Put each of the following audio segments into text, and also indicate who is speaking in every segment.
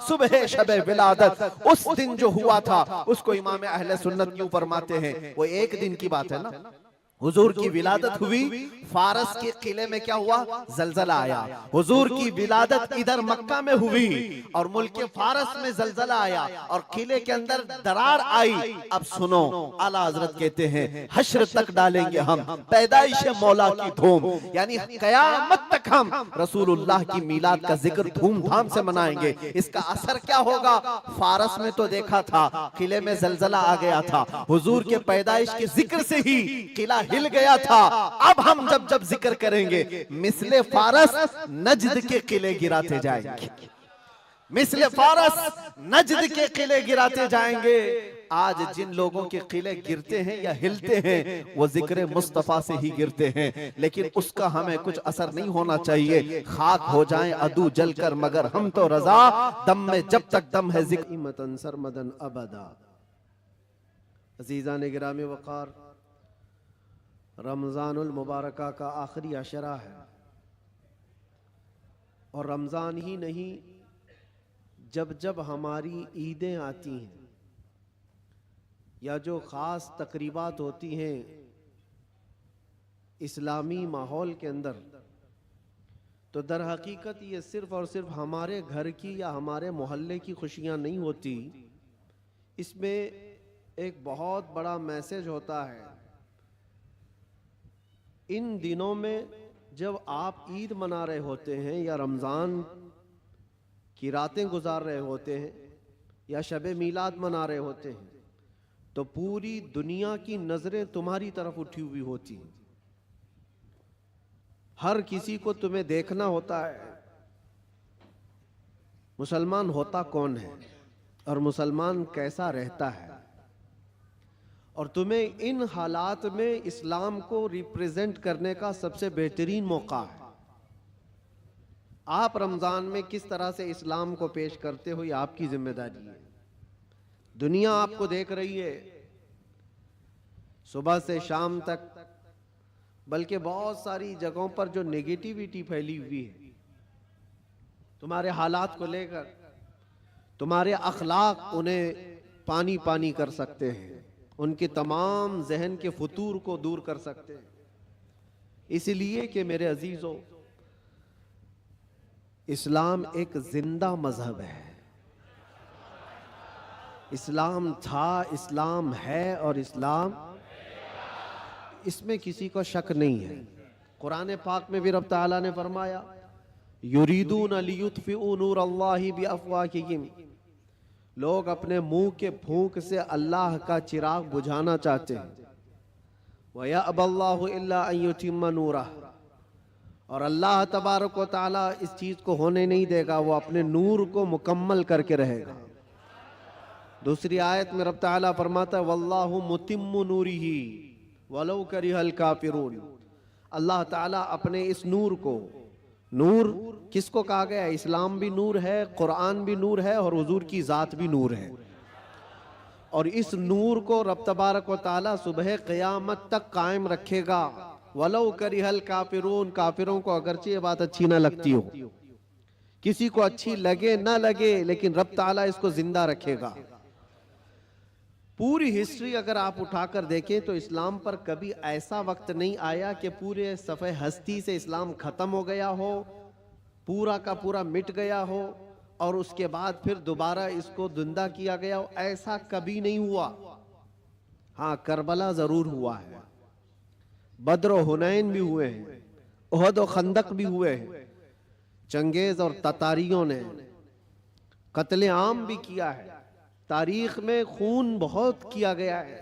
Speaker 1: صبح شب ولادت، اس دن جو ہوا تھا اس کو امام اہل سنت کیوں فرماتے ہیں؟ وہ ایک دن کی بات ہے نا، حضور کی ولادت ہوئی، فارس کے قلعے میں کیا ہوا؟ زلزلہ آیا۔ حضور کی ولادت ادھر مکہ میں ہوئی اور ملک فارس میں زلزلہ آیا اور قلعے کے اندر درار آئی۔ اب سنو، اعلیٰ حضرت کہتے ہیں حشر تک ڈالیں گے ہم پیدائش مولا کی دھوم، یعنی قیامت تک ہم رسول اللہ کی میلاد کا ذکر دھوم دھام سے منائیں گے۔ اس کا اثر کیا ہوگا؟ فارس میں تو دیکھا تھا، قلعے میں زلزلہ آ گیا تھا، حضور کے پیدائش کے ذکر سے ہی قلعہ ہل گیا تھا۔ اب ہم جب ذکر کریں گے مثل فارس نجد کے قلعے گراتے جائیں گے، مثل فارس نجد کے قلعے گراتے جائیں گے۔ آج جن لوگوں کے قلعے گرتے ہیں یا ہلتے ہیں وہ ذکر مصطفیٰ سے ہی گرتے ہیں، لیکن اس کا ہمیں کچھ اثر نہیں ہونا چاہیے۔ خاک ہو جائیں عدو جل کر مگر ہم تو رضا، دم میں جب تک دم ہے ذکر متن سرمدن ابدا۔ عزیزان گرامی وقار، رمضان المبارکہ کا آخری عشرہ ہے، اور رمضان ہی نہیں، جب ہماری عیدیں آتی ہیں یا جو خاص تقریبات ہوتی ہیں اسلامی ماحول کے اندر، تو در حقیقت یہ صرف اور صرف ہمارے گھر کی یا ہمارے محلے کی خوشیاں نہیں ہوتی، اس میں ایک بہت بڑا میسج ہوتا ہے۔ ان دنوں میں جب آپ عید منا رہے ہوتے ہیں یا رمضان کی راتیں گزار رہے ہوتے ہیں یا شب میلاد منا رہے ہوتے ہیں، تو پوری دنیا کی نظریں تمہاری طرف اٹھی ہوئی ہوتی ہیں، ہر کسی کو تمہیں دیکھنا ہوتا ہے مسلمان ہوتا کون ہے اور مسلمان کیسا رہتا ہے، اور تمہیں ان حالات میں اسلام کو ریپریزنٹ کرنے کا سب سے بہترین موقع ہے۔ آپ رمضان میں کس طرح سے اسلام کو پیش کرتے ہو یہ آپ کی ذمہ داری ہے۔ دنیا آپ کو دیکھ رہی ہے صبح سے شام تک، بلکہ بہت ساری جگہوں پر جو نیگیٹیویٹی پھیلی ہوئی ہے تمہارے حالات کو لے کر، تمہارے اخلاق انہیں پانی پانی کر سکتے ہیں، ان کے تمام ذہن کے فطور کو دور کر سکتے ہیں۔ اس لیے کہ میرے عزیزو، اسلام ایک زندہ مذہب ہے، اسلام تھا، اسلام ہے، اور اسلام اس میں کسی کو شک نہیں ہے۔ قرآن پاک میں بھی رب تعالیٰ نے فرمایا یریدون لیطفئوا نور اللہ بافواہہم، لوگ اپنے منہ کے پھونک سے اللہ کا چراغ بجھانا چاہتے ہیں، وَيَأْبَى اللَّهُ إِلَّا أَن يُتِمَّ نُورَهُ، اور اللہ تبارک و تعالیٰ اس چیز کو ہونے نہیں دے گا، وہ اپنے نور کو مکمل کر کے رہے گا۔ دوسری آیت میں رب تعالیٰ فرماتا ہے وَاللَّهُ مُتِمُّ نُورِهِ وَلَوْ كَرِهَ الْكَافِرُونَ، اللہ تعالیٰ اپنے اس نور کو، نور کس کو کہا گیا ہے؟ اسلام بھی نور ہے، قرآن بھی نور ہے، اور حضور کی ذات بھی نور ہے، اور اس نور کو رب تبارک و تعالیٰ صبح قیامت تک قائم رکھے گا۔ وَلَوْ كَرِهَ الْكَافِرُونَ، کافروں کو اگرچہ یہ بات اچھی نہ لگتی ہو، کسی کو اچھی لگے نہ لگے، لیکن رب تعالیٰ اس کو زندہ رکھے گا۔ پوری ہسٹری اگر آپ اٹھا کر دیکھیں تو اسلام پر کبھی ایسا وقت نہیں آیا کہ پورے صفحہ ہستی سے اسلام ختم ہو گیا ہو، پورا کا پورا مٹ گیا ہو، اور اس کے بعد پھر دوبارہ اس کو زندہ کیا گیا ہو، ایسا کبھی نہیں ہوا۔ ہاں، کربلا ضرور ہوا ہے، بدر و حنین بھی ہوئے ہیں، احد و خندق بھی ہوئے ہیں، چنگیز اور تتاریوں نے قتل عام بھی کیا ہے، تاریخ میں خون بہت کیا گیا ہے،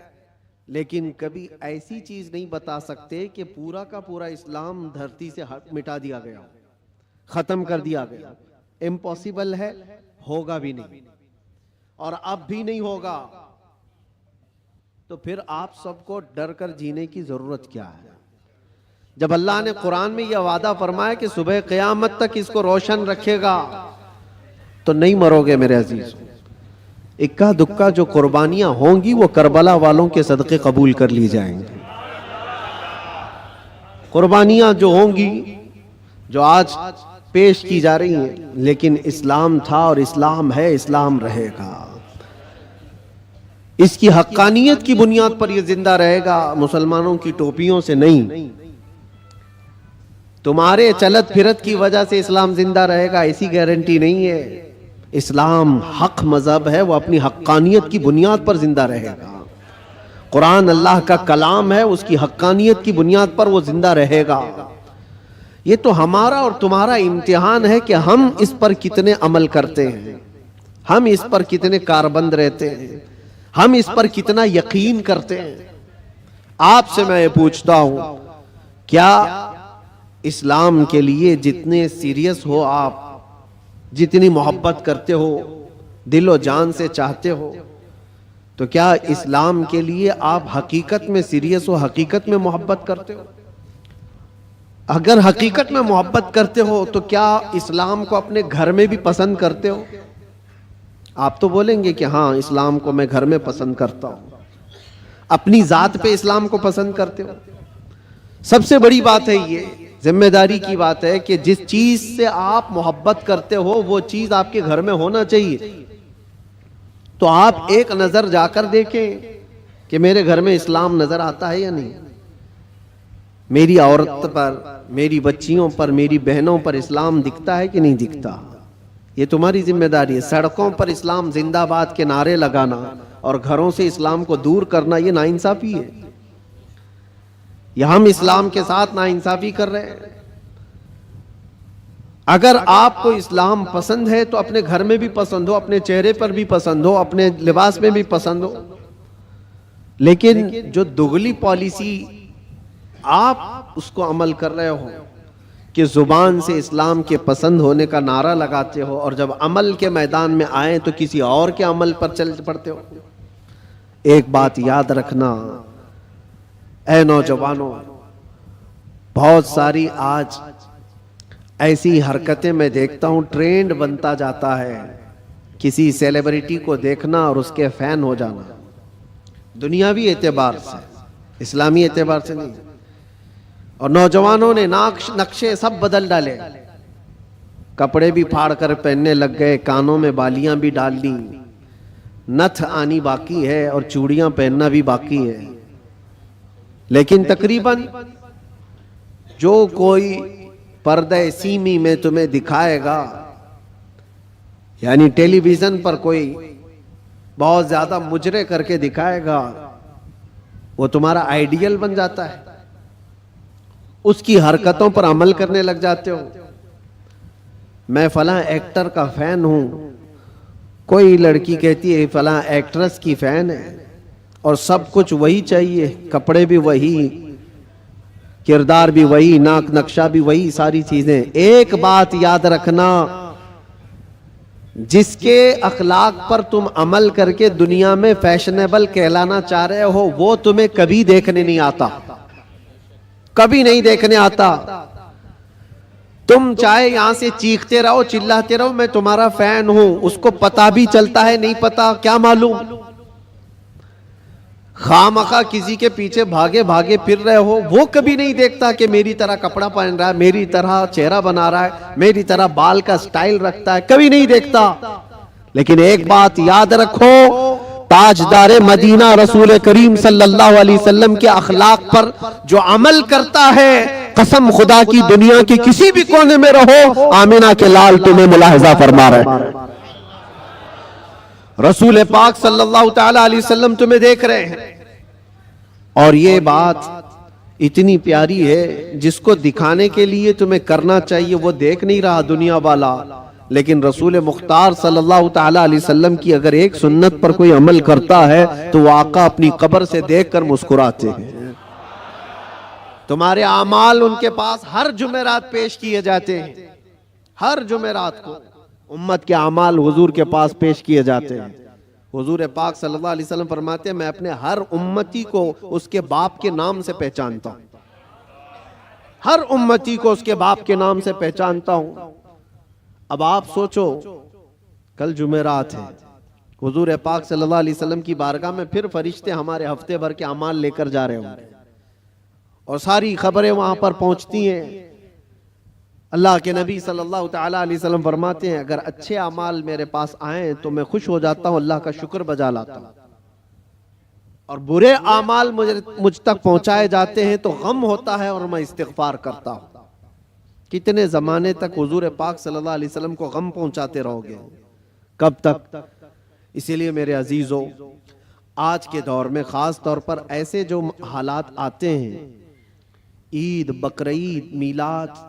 Speaker 1: لیکن کبھی ایسی چیز نہیں بتا سکتے کہ پورا کا پورا اسلام دھرتی سے مٹا دیا گیا، ختم کر دیا گیا۔ امپاسبل ہے، ہوگا بھی نہیں، اور اب بھی نہیں ہوگا۔ تو پھر آپ سب کو ڈر کر جینے کی ضرورت کیا ہے؟ جب اللہ نے قرآن میں یہ وعدہ فرمایا کہ صبح قیامت تک اس کو روشن رکھے گا، تو نہیں مرو گے میرے عزیز۔ اکا دکا جو قربانیاں ہوں گی وہ کربلا والوں کے صدقے قبول کر لی جائیں گے۔ قربانیاں جو ہوں گی، جو آج
Speaker 2: پیش کی جا رہی ہیں، لیکن اسلام تھا اور اسلام ہے، اسلام رہے گا۔ اس کی حقانیت کی بنیاد پر یہ زندہ رہے گا، مسلمانوں کی ٹوپیوں سے نہیں۔ تمہارے چلت پھرت کی وجہ سے اسلام زندہ رہے گا ایسی گارنٹی نہیں ہے۔ اسلام حق مذہب ہے، وہ اپنی حقانیت کی بنیاد پر زندہ رہے گا۔ قرآن اللہ کا کلام ہے، اس کی حقانیت کی بنیاد پر وہ زندہ رہے گا۔ یہ تو ہمارا اور تمہارا امتحان ہے کہ ہم اس پر کتنے عمل کرتے ہیں، ہم اس پر کتنے کاربند رہتے ہیں، ہم اس پر کتنا یقین کرتے ہیں۔ آپ سے میں یہ پوچھتا ہوں، کیا اسلام کے لیے جتنے سیریس ہو آپ، جتنی محبت کرتے ہو، دل و جان سے چاہتے ہو، تو کیا اسلام کے لیے آپ حقیقت میں سیریس ہو، حقیقت میں محبت کرتے ہو؟ اگر حقیقت میں محبت کرتے ہو تو کیا اسلام کو اپنے گھر میں بھی پسند کرتے ہو؟ آپ تو بولیں گے کہ ہاں اسلام کو میں گھر میں پسند کرتا ہوں۔ اپنی ذات پہ اسلام کو پسند کرتے ہو؟ سب سے بڑی بات ہے، یہ ذمہ داری کی بات ہے کہ جس چیز سے آپ محبت کرتے ہو وہ چیز آپ کے گھر میں ہونا چاہیے۔ تو آپ ایک نظر جا کر دیکھیں کہ میرے گھر میں اسلام نظر آتا ہے یا نہیں، میری عورت پر، میری بچیوں پر، میری بہنوں پر اسلام دکھتا ہے کہ نہیں دکھتا۔ یہ تمہاری ذمہ داری ہے۔ سڑکوں پر اسلام زندہ باد کے نعرے لگانا اور گھروں سے اسلام کو دور کرنا یہ ناانصافی ہے۔ یہ ہم اسلام کے ساتھ ناانصافی کر رہے ہیں۔ اگر آپ کو اسلام پسند ہے تو اپنے گھر میں بھی پسند ہو، اپنے چہرے پر بھی پسند ہو، اپنے لباس میں بھی پسند ہو، لیکن جو دگلی پالیسی آپ اس کو عمل کر رہے ہو کہ زبان سے اسلام کے پسند ہونے کا نعرہ لگاتے ہو اور جب عمل کے میدان میں آئیں تو کسی اور کے عمل پر چل پڑتے ہو۔ ایک بات یاد رکھنا اے نوجوانوں، بہت ساری آج ایسی حرکتیں میں دیکھتا ہوں، ٹرینڈ بنتا جاتا ہے، کسی سیلیبریٹی کو دیکھنا اور اس کے فین ہو جانا، دنیاوی اعتبار سے، اسلامی اعتبار سے نہیں۔ اور نوجوانوں نے نقشے سب بدل ڈالے، کپڑے بھی پھاڑ کر پہننے لگ گئے، کانوں میں بالیاں بھی ڈال لی، نتھ آنی باقی ہے اور چوڑیاں پہننا بھی باقی ہے۔ لیکن تقریباً جو کوئی پردہ سیمی میں تمہیں دکھائے گا، یعنی ٹیلی ویژن پر کوئی بہت زیادہ مجرے کر کے دکھائے گا، وہ تمہارا آئیڈیل بن جاتا ہے، اس کی حرکتوں پر عمل کرنے لگ جاتے ہو۔ میں فلاں ایکٹر کا فین ہوں، کوئی لڑکی کہتی ہے فلاں ایکٹریس کی فین ہے، اور سب کچھ وہی چاہیے، کپڑے بھی وہی، کردار بھی وہی، ناک نقشہ بھی وہی، ساری چیزیں۔ ایک بات یاد رکھنا، جس کے اخلاق پر تم عمل کر کے دنیا میں فیشنیبل کہلانا چاہ رہے ہو وہ تمہیں کبھی دیکھنے نہیں آتا، کبھی نہیں دیکھنے آتا۔ تم چاہے یہاں سے چیختے رہو، چلاتے رہو میں تمہارا فین ہوں، اس کو پتا بھی چلتا ہے نہیں پتا کیا معلوم، خامخواہ کسی کے پیچھے بھاگے بھاگے پھر رہے ہو، وہ کبھی نہیں دیکھتا کہ میری طرح کپڑا پہن رہا ہے، میری طرح چہرہ بنا رہا ہے، میری طرح بال کا سٹائل رکھتا ہے، کبھی نہیں دیکھتا۔ لیکن ایک بات یاد رکھو، تاجدار مدینہ رسول کریم صلی اللہ علیہ وسلم کے اخلاق پر جو عمل کرتا ہے، قسم خدا کی دنیا کے کسی بھی کونے میں رہو، آمینہ کے لال تمہیں ملاحظہ فرما رہے ہیں، رسول پاک صلی اللہ تعالی علیہ وسلم تمہیں دیکھ رہے ہیں۔ اور یہ بات اتنی پیاری ہے، جس کو دکھانے کے لیے تمہیں کرنا چاہیے وہ دیکھ نہیں رہا دنیا والا، لیکن رسول مختار صلی اللہ تعالی علیہ وسلم کی اگر ایک سنت پر کوئی عمل کرتا ہے تو وہ آقا اپنی قبر سے دیکھ کر مسکراتے ہیں۔ تمہارے اعمال ان کے پاس ہر جمعرات پیش کیے جاتے ہیں، ہر جمعرات کو امت کے اعمال حضور کے پاس پیش کیے جاتے ہیں۔ حضور پاک صلی اللہ علیہ وسلم فرماتے ہیں میں اپنے ہر امتی کو اس کے باپ کے نام سے پہچانتا ہوں، ہر امتی کو اس کے باپ کے نام سے پہچانتا ہوں۔ اب آپ سوچو، کل جمعرات ہے، حضور پاک صلی اللہ علیہ وسلم کی بارگاہ میں پھر فرشتے ہمارے ہفتے بھر کے اعمال لے کر جا رہے ہوں گے، اور ساری خبریں وہاں پر پہنچتی ہیں، اللہ کے نبی صلی اللہ تعالیٰ علیہ وسلم فرماتے ہیں اگر اچھے اعمال میرے پاس آئیں تو میں خوش ہو جاتا ہوں، اللہ کا شکر بجا لاتا ہوں، اور برے اعمال مجھ تک پہنچائے جاتے ہیں تو غم ہوتا ہے اور میں استغفار کرتا ہوں۔ کتنے زمانے تک حضور پاک صلی اللہ علیہ وسلم کو غم پہنچاتے رہو گے؟ کب تک؟ اسی لیے میرے عزیزو، آج کے دور میں خاص طور پر ایسے جو حالات آتے ہیں، عید، بقرعید، میلاد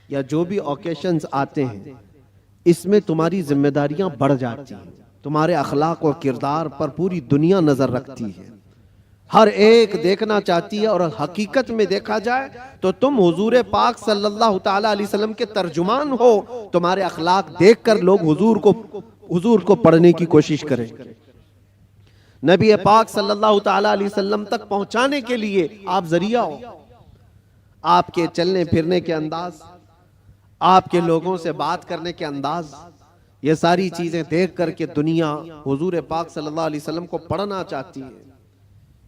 Speaker 2: یا جو بھی اوکیشنز آتے ہیں، اس میں تمہاری ذمہ داریاں بڑھ جاتی ہیں، تمہارے اخلاق و کردار پر پوری دنیا نظر رکھتی ہے، ہر ایک دیکھنا چاہتی ہے، اور حقیقت میں دیکھا جائے تو تم حضور پاک صلی اللہ تعالیٰ علیہ وسلم کے ترجمان ہو، تمہارے اخلاق دیکھ کر لوگ حضور کو پڑھنے کی کوشش کریں، نبی پاک صلی اللہ تعالیٰ علیہ وسلم تک پہنچانے کے لیے آپ ذریعہ ہو، آپ کے چلنے پھرنے کے انداز، آپ کے لوگوں سے بات کرنے کے انداز، یہ ساری چیزیں دیکھ کر کے دنیا حضور پاک صلی اللہ علیہ وسلم کو پڑھنا چاہتی ہے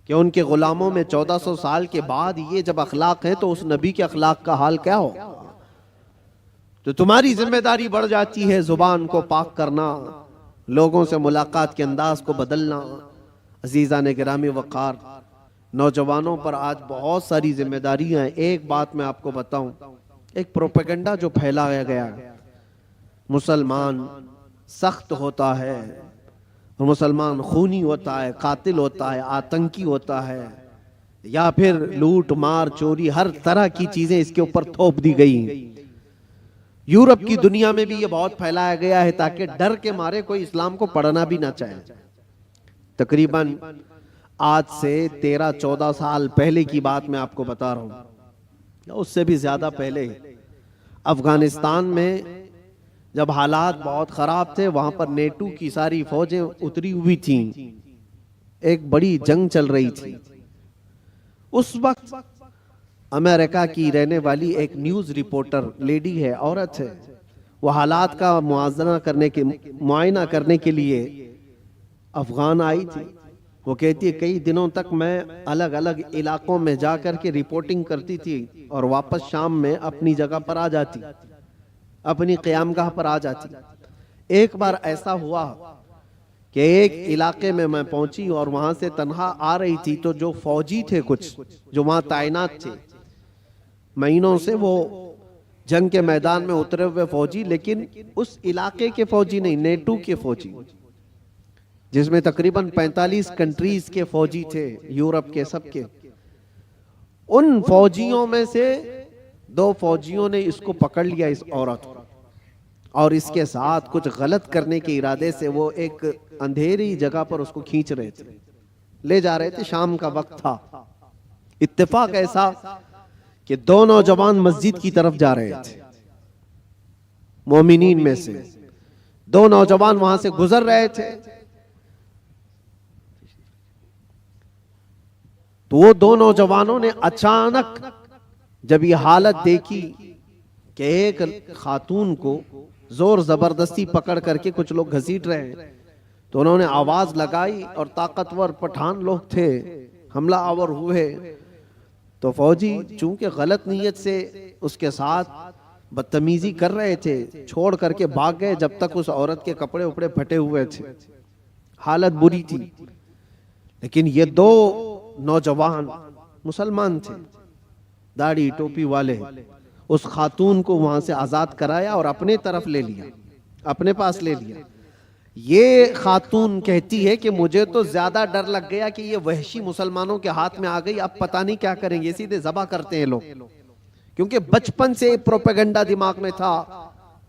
Speaker 2: کہ ان کے غلاموں میں 1400 سال کے بعد یہ جب اخلاق ہے تو اس نبی کے اخلاق کا حال کیا ہو؟ تو تمہاری ذمہ داری بڑھ جاتی ہے زبان کو پاک کرنا، لوگوں سے ملاقات کے انداز کو بدلنا۔ عزیزان گرامی وقار، نوجوانوں پر آج بہت ساری ذمہ داریاں ہیں۔ ایک بات میں آپ کو بتاؤں، ایک پروپیگنڈا جو پھیلایا گیا، مسلمان سخت ہوتا ہے، مسلمان خونی ہوتا ہے، قاتل ہوتا ہے، آتنکی ہوتا ہے، یا پھر لوٹ مار چوری، ہر طرح کی چیزیں اس کے اوپر تھوپ دی گئی ہیں۔ یورپ کی دنیا میں بھی یہ بہت پھیلایا گیا ہے تاکہ ڈر کے مارے کوئی اسلام کو پڑھنا بھی نہ چاہے۔ تقریباً آج سے 13-14 سال پہلے کی بات میں آپ کو بتا رہا ہوں، اس سے بھی زیادہ پہلے افغانستان میں جب حالات بہت خراب تھے، وہاں پر نیٹو کی ساری فوجیں اتری ہوئی تھیں، ایک بڑی جنگ چل رہی تھی۔ اس وقت امریکہ کی رہنے والی ایک نیوز رپورٹر، لیڈی ہے، عورت ہے، وہ حالات کا معائنہ کرنے کے لیے افغان آئی تھی۔ وہ کہتی ہے کئی دنوں تک میں الگ الگ علاقوں میں جا کر کے رپورٹنگ کرتی تھی اور واپس شام میں اپنی جگہ پر آ جاتی، اپنی قیام گاہ پر آ جاتی۔ ایک بار ایسا ہوا کہ ایک علاقے میں میں پہنچی اور وہاں سے تنہا آ رہی تھی، تو جو فوجی تھے کچھ جو وہاں تعینات تھے، مہینوں سے وہ جنگ کے میدان میں اترے ہوئے فوجی، لیکن اس علاقے کے فوجی نہیں، نیٹو کے فوجی، جس میں تقریباً 45 کنٹریز کے فوجی تھے، یورپ کے سب کے۔ ان فوجیوں میں سے 2 فوجیوں نے اس کو پکڑ لیا، اس عورت کو، اور اس کے ساتھ کچھ غلط کرنے کے ارادے سے وہ ایک اندھیری جگہ پر اس کو کھینچ رہے تھے، لے جا رہے تھے۔ شام کا وقت تھا، اتفاق ایسا کہ 2 نوجوان مسجد کی طرف جا رہے تھے، مومنین میں سے 2 نوجوان وہاں سے گزر رہے تھے، تو وہ 2 نوجوانوں نے اچانک جب یہ حالت دیکھی کہ ایک خاتون کو زور زبردستی پکڑ کر کے کچھ لوگ گھسیٹ رہے ہیں، تو انہوں نے آواز لگائی، اور طاقتور پٹھان لوگ تھے، حملہ آور ہوئے۔ تو فوجی چونکہ غلط نیت سے اس کے ساتھ بدتمیزی کر رہے تھے، چھوڑ کر کے بھاگ گئے، جب تک اس عورت کے کپڑے اپڑے پھٹے ہوئے تھے، حالت بری تھی۔ لیکن یہ 2 نوجوان مسلمان تھے، داڑھی ٹوپی والے، اس خاتون کو وہاں سے آزاد کرایا اور اپنے طرف لے لیا، اپنے پاس لے لیا۔ یہ خاتون کہتی ہے کہ مجھے تو زیادہ ڈر لگ گیا کہ یہ وحشی مسلمانوں کے ہاتھ میں آ گئی، اب پتہ نہیں کیا کریں گے، سیدھے ذبح کرتے ہیں لوگ، کیونکہ بچپن سے پروپیگنڈا دماغ میں تھا۔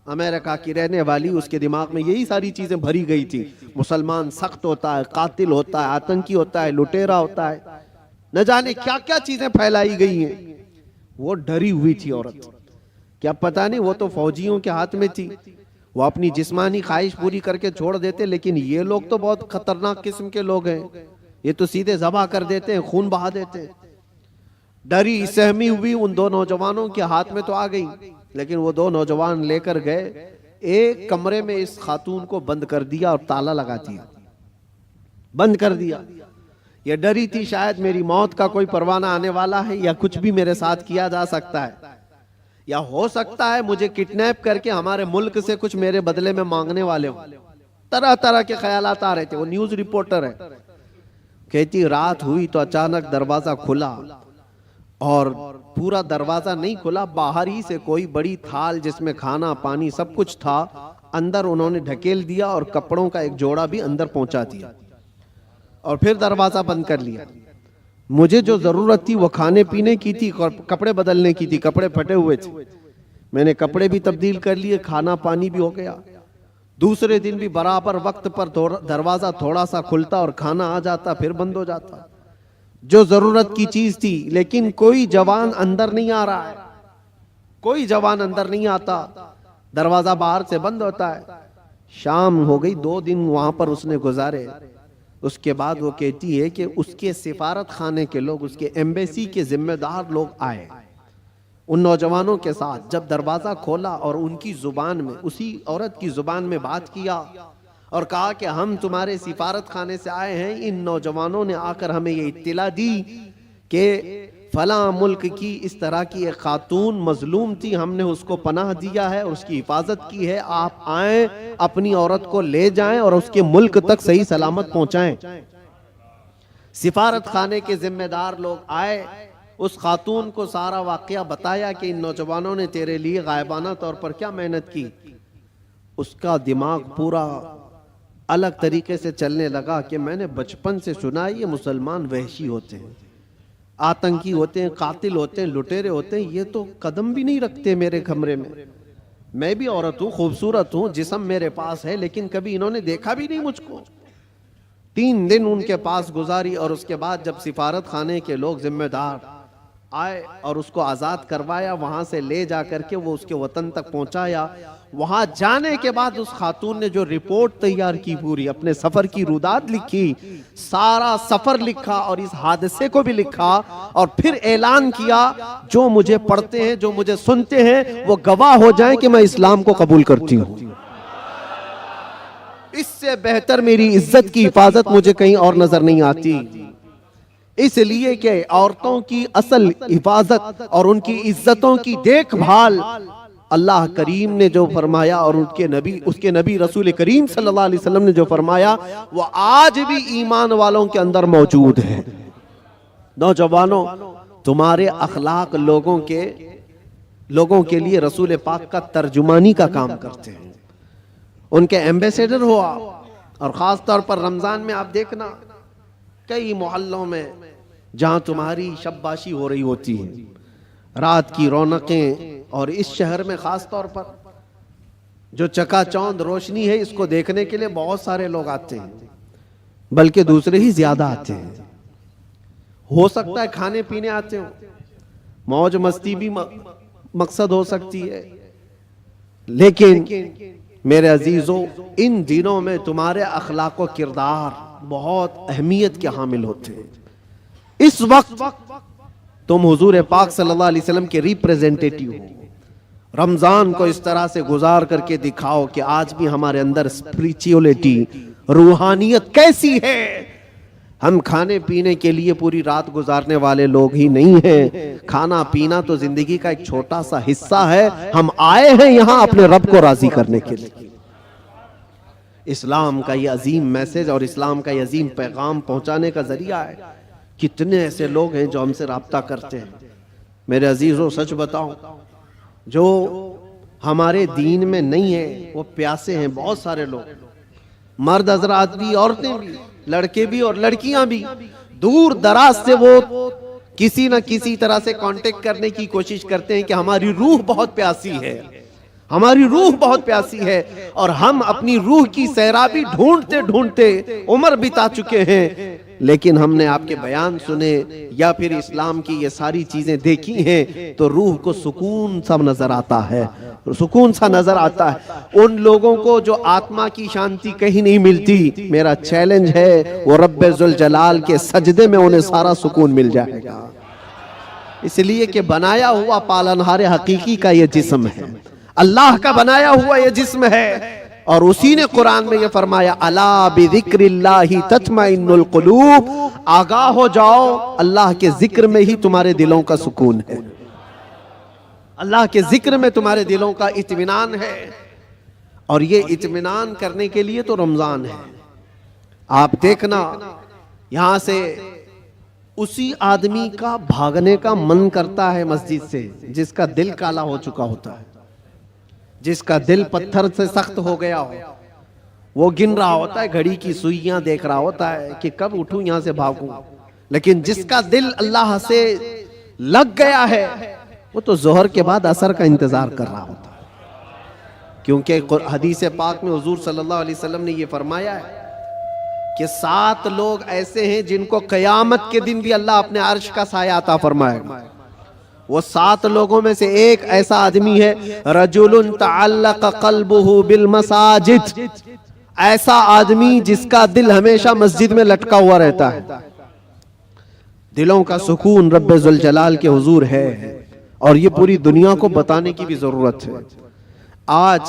Speaker 2: امریکہ کی رہنے والی، اس کے دماغ میں یہی ساری چیزیں بھری گئی تھی، مسلمان سخت ہوتا ہے، قاتل ہوتا ہے، آتنکی ہوتا ہے، لٹیرا ہوتا ہے، نہ جانے کیا کیا چیزیں پھیلائی گئی ہیں۔ وہ ڈری ہوئی تھی عورت، کیا پتہ نہیں، وہ تو فوجیوں کے ہاتھ میں تھی، وہ اپنی جسمانی خواہش پوری کر کے چھوڑ دیتے، لیکن یہ لوگ تو بہت خطرناک قسم کے لوگ ہیں، یہ تو سیدھے ذبح کر دیتے ہیں، خون بہا دیتے ہیں۔ ڈری سہمی ہوئی ان 2 نوجوانوں کے ہاتھ میں تو آ گئی، لیکن وہ 2 نوجوان لے کر گئے، ایک کمرے میں اس خاتون کو بند کر دیا اور تالا لگا دیا، بند کر دیا۔ یہ ڈری تھی شاید میری موت کا کوئی پروانہ آنے والا ہے یا کچھ بھی میرے ساتھ کیا جا سکتا ہے، یا ہو سکتا ہے مجھے کڈنیپ کر کے ہمارے ملک سے کچھ میرے بدلے میں مانگنے والے ہوں. طرح طرح کے خیالات آ رہے تھے. وہ نیوز رپورٹر ہے, کہتی رات ہوئی تو اچانک دروازہ کھلا, اور پورا دروازہ نہیں کھلا, باہر ہی سے کوئی بڑی تھال جس میں کھانا پانی سب کچھ تھا, اندر انہوں نے ڈھکیل دیا اور کپڑوں کا ایک جوڑا بھی اندر پہنچا دیا, اور پھر دروازہ بند کر لیا. مجھے جو ضرورت تھی وہ کھانے پینے کی تھی, کپڑے بدلنے کی تھی, کپڑے پھٹے ہوئے تھے, میں نے کپڑے بھی تبدیل کر لیے, کھانا پانی بھی ہو گیا. دوسرے دن بھی برابر وقت پر دروازہ تھوڑا سا کھلتا اور کھانا آ جاتا, پھر بند ہو جاتا. جو ضرورت کی چیز تھی, لیکن کوئی جوان اندر نہیں آ رہا ہے, کوئی جوان اندر نہیں آتا, دروازہ باہر سے بند ہوتا ہے. شام ہو گئی, 2 دن وہاں پر اس نے گزارے. اس کے بعد وہ کہتی ہے کہ اس کے سفارت خانے کے لوگ, اس کے ایمبیسی کے ذمہ دار لوگ آئے ان نوجوانوں کے ساتھ. جب دروازہ کھولا اور ان کی زبان میں, اسی عورت کی زبان میں بات کیا اور کہا کہ ہم تمہارے سفارت خانے سے آئے ہیں, ان نوجوانوں نے آ کر ہمیں یہ اطلاع دی کہ فلاں ملک کی اس طرح کی ایک خاتون مظلوم تھی, ہم نے اس کو پناہ دیا ہے اور اس کی حفاظت کی ہے, آپ آئیں اپنی عورت کو لے جائیں اور اس کے ملک تک صحیح سلامت پہنچائیں. سفارت خانے کے ذمہ دار لوگ آئے, اس خاتون کو سارا واقعہ بتایا کہ ان نوجوانوں نے تیرے لیے غائبانہ طور پر کیا محنت کی. اس کا دماغ پورا الگ طریقے سے چلنے لگا کہ میں نے بچپن سے سنا ہے یہ مسلمان وحشی ہوتے ہیں, آتنکی ہوتے ہیں, قاتل ہوتے ہیں, لٹیرے ہوتے ہیں, یہ تو قدم بھی نہیں رکھتے میرے کمرے میں. میں بھی عورت ہوں, خوبصورت ہوں, جسم میرے پاس ہے, لیکن کبھی انہوں نے دیکھا بھی نہیں مجھ کو. 3 دن ان کے پاس گزاری, اور اس کے بعد جب سفارت خانے کے لوگ ذمہ دار آئے اور اس کو آزاد کروایا, وہاں سے لے جا کر کے وہ اس کے وطن تک پہنچایا. وہاں جانے کے بعد اس خاتون نے جو رپورٹ تیار کی, پوری اپنے سفر کی روداد لکھی, سارا سفر لکھا اور اس حادثے کو بھی لکھا, اور پھر اعلان کیا جو مجھے پڑھتے ہیں, جو مجھے سنتے ہیں, وہ گواہ ہو جائیں کہ میں اسلام کو قبول کرتی ہوں. اس سے بہتر میری عزت کی حفاظت مجھے کہیں اور نظر نہیں آتی. اس لیے کہ عورتوں کی اصل حفاظت اور ان کی عزتوں کی دیکھ بھال اللہ کریم نے جو فرمایا, اور اس کے نبی رسول کریم صلی اللہ علیہ وسلم نے جو فرمایا, وہ آج بھی ایمان والوں کے اندر موجود ہے. نوجوانوں, تمہارے اخلاق لوگوں کے لیے رسول پاک کا ترجمانی کا کام کرتے ہیں, ان کے ایمبیسیڈر ہو آپ. اور خاص طور پر رمضان میں آپ دیکھنا, کئی محلوں میں جہاں تمہاری شباشی ہو رہی ہوتی ہے, رات کی رونقیں, اور اس شہر میں خاص طور پر جو چکا چوند روشنی ہے, اس کو دیکھنے کے لیے بہت سارے لوگ آتے ہیں, بلکہ دوسرے ہی زیادہ آتے ہیں. ہو سکتا ہے کھانے پینے آتے ہو, موج مستی بھی مقصد ہو سکتی ہے, لیکن میرے عزیزوں, ان دنوں میں تمہارے اخلاق و کردار بہت اہمیت کے حامل ہوتے ہیں. اس وقت تم حضور پاک صلی اللہ علیہ وسلم کے ریپریزنٹیٹیو ہو. رمضان کو اس طرح سے گزار کر کے دکھاؤ کہ آج بھی ہمارے اندر اسپریچولیٹی, روحانیت کیسی ہے. ہم کھانے پینے کے لیے پوری رات گزارنے والے لوگ ہی نہیں ہیں. کھانا پینا تو زندگی کا ایک چھوٹا سا حصہ ہے. ہم آئے ہیں یہاں اپنے رب کو راضی کرنے کے لیے. اسلام کا یہ عظیم میسج اور اسلام کا یہ عظیم پیغام پہنچانے کا ذریعہ ہے. کتنے ایسے لوگ ہیں جو ہم سے رابطہ کرتے ہیں. میرے عزیزوں, سچ بتاؤں, جو ہمارے دین میں نہیں ہے وہ پیاسے ہیں. بہت سارے لوگ, مرد حضرات بھی, عورتیں بھی, لڑکے بھی اور لڑکیاں بھی, دور دراز سے وہ کسی نہ کسی طرح سے کانٹیکٹ کرنے کی کوشش کرتے ہیں کہ ہماری روح بہت پیاسی ہے, ہماری روح بہت پیاسی ہے. اور ہم اپنی روح کی سیرابی ڈھونڈتے ڈھونڈتے عمر بتا چکے ہیں, لیکن ہم نے آپ کے بیان سنے یا پھر اسلام کی یہ ساری چیزیں دیکھی ہیں تو روح کو سکون سا نظر آتا ہے, سکون سا نظر آتا ہے. ان لوگوں کو جو آتما کی شانتی کہیں نہیں ملتی, میرا چیلنج ہے وہ رب ذوالجلال کے سجدے میں انہیں سارا سکون مل جائے گا. اس لیے کہ بنایا ہوا پالنہار حقیقی کا یہ جسم ہے, اللہ کا بنایا ہوا یہ جسم ہے. اور اسی نے قرآن میں یہ فرمایا, الا بذکر اللہ تطمئن القلوب, آگاہ ہو جاؤ اللہ کے ذکر میں ہی تمہارے دلوں کا سکون ہے. اللہ کے ذکر میں تمہارے دلوں کا اطمینان ہے، اور یہ اطمینان کرنے کے لیے تو رمضان ہے۔ آپ دیکھنا یہاں سے اسی آدمی کا بھاگنے کا من کرتا ہے مسجد سے جس کا دل کالا ہو چکا ہوتا ہے، جس کا دل پتھر سے سخت ہو گیا ہو۔ وہ گن رہا ہوتا ہے، گھڑی کی سوئیاں دیکھ رہا ہوتا ہے کہ کب اٹھوں یہاں سے بھاگوں۔ لیکن جس کا دل اللہ سے لگ گیا ہے وہ تو ظہر کے بعد عصر کا انتظار کر رہا ہوتا ہے، کیونکہ حدیث پاک میں حضور صلی اللہ علیہ وسلم نے یہ فرمایا ہے کہ 7 لوگ ایسے ہیں جن کو قیامت کے دن بھی اللہ اپنے عرش کا سایہ عطا فرمائے گا۔ وہ 7 لوگوں میں سے ایک ایسا آدمی ہے، رجل تعلق قلبہ بالمساجد، ایسا آدمی جس کا دل ہمیشہ مسجد میں لٹکا ہوا رہتا ہے۔ دلوں کا سکون رب ذوالجلال کے حضور ہے، اور یہ پوری دنیا کو بتانے کی بھی ضرورت ہے۔ آج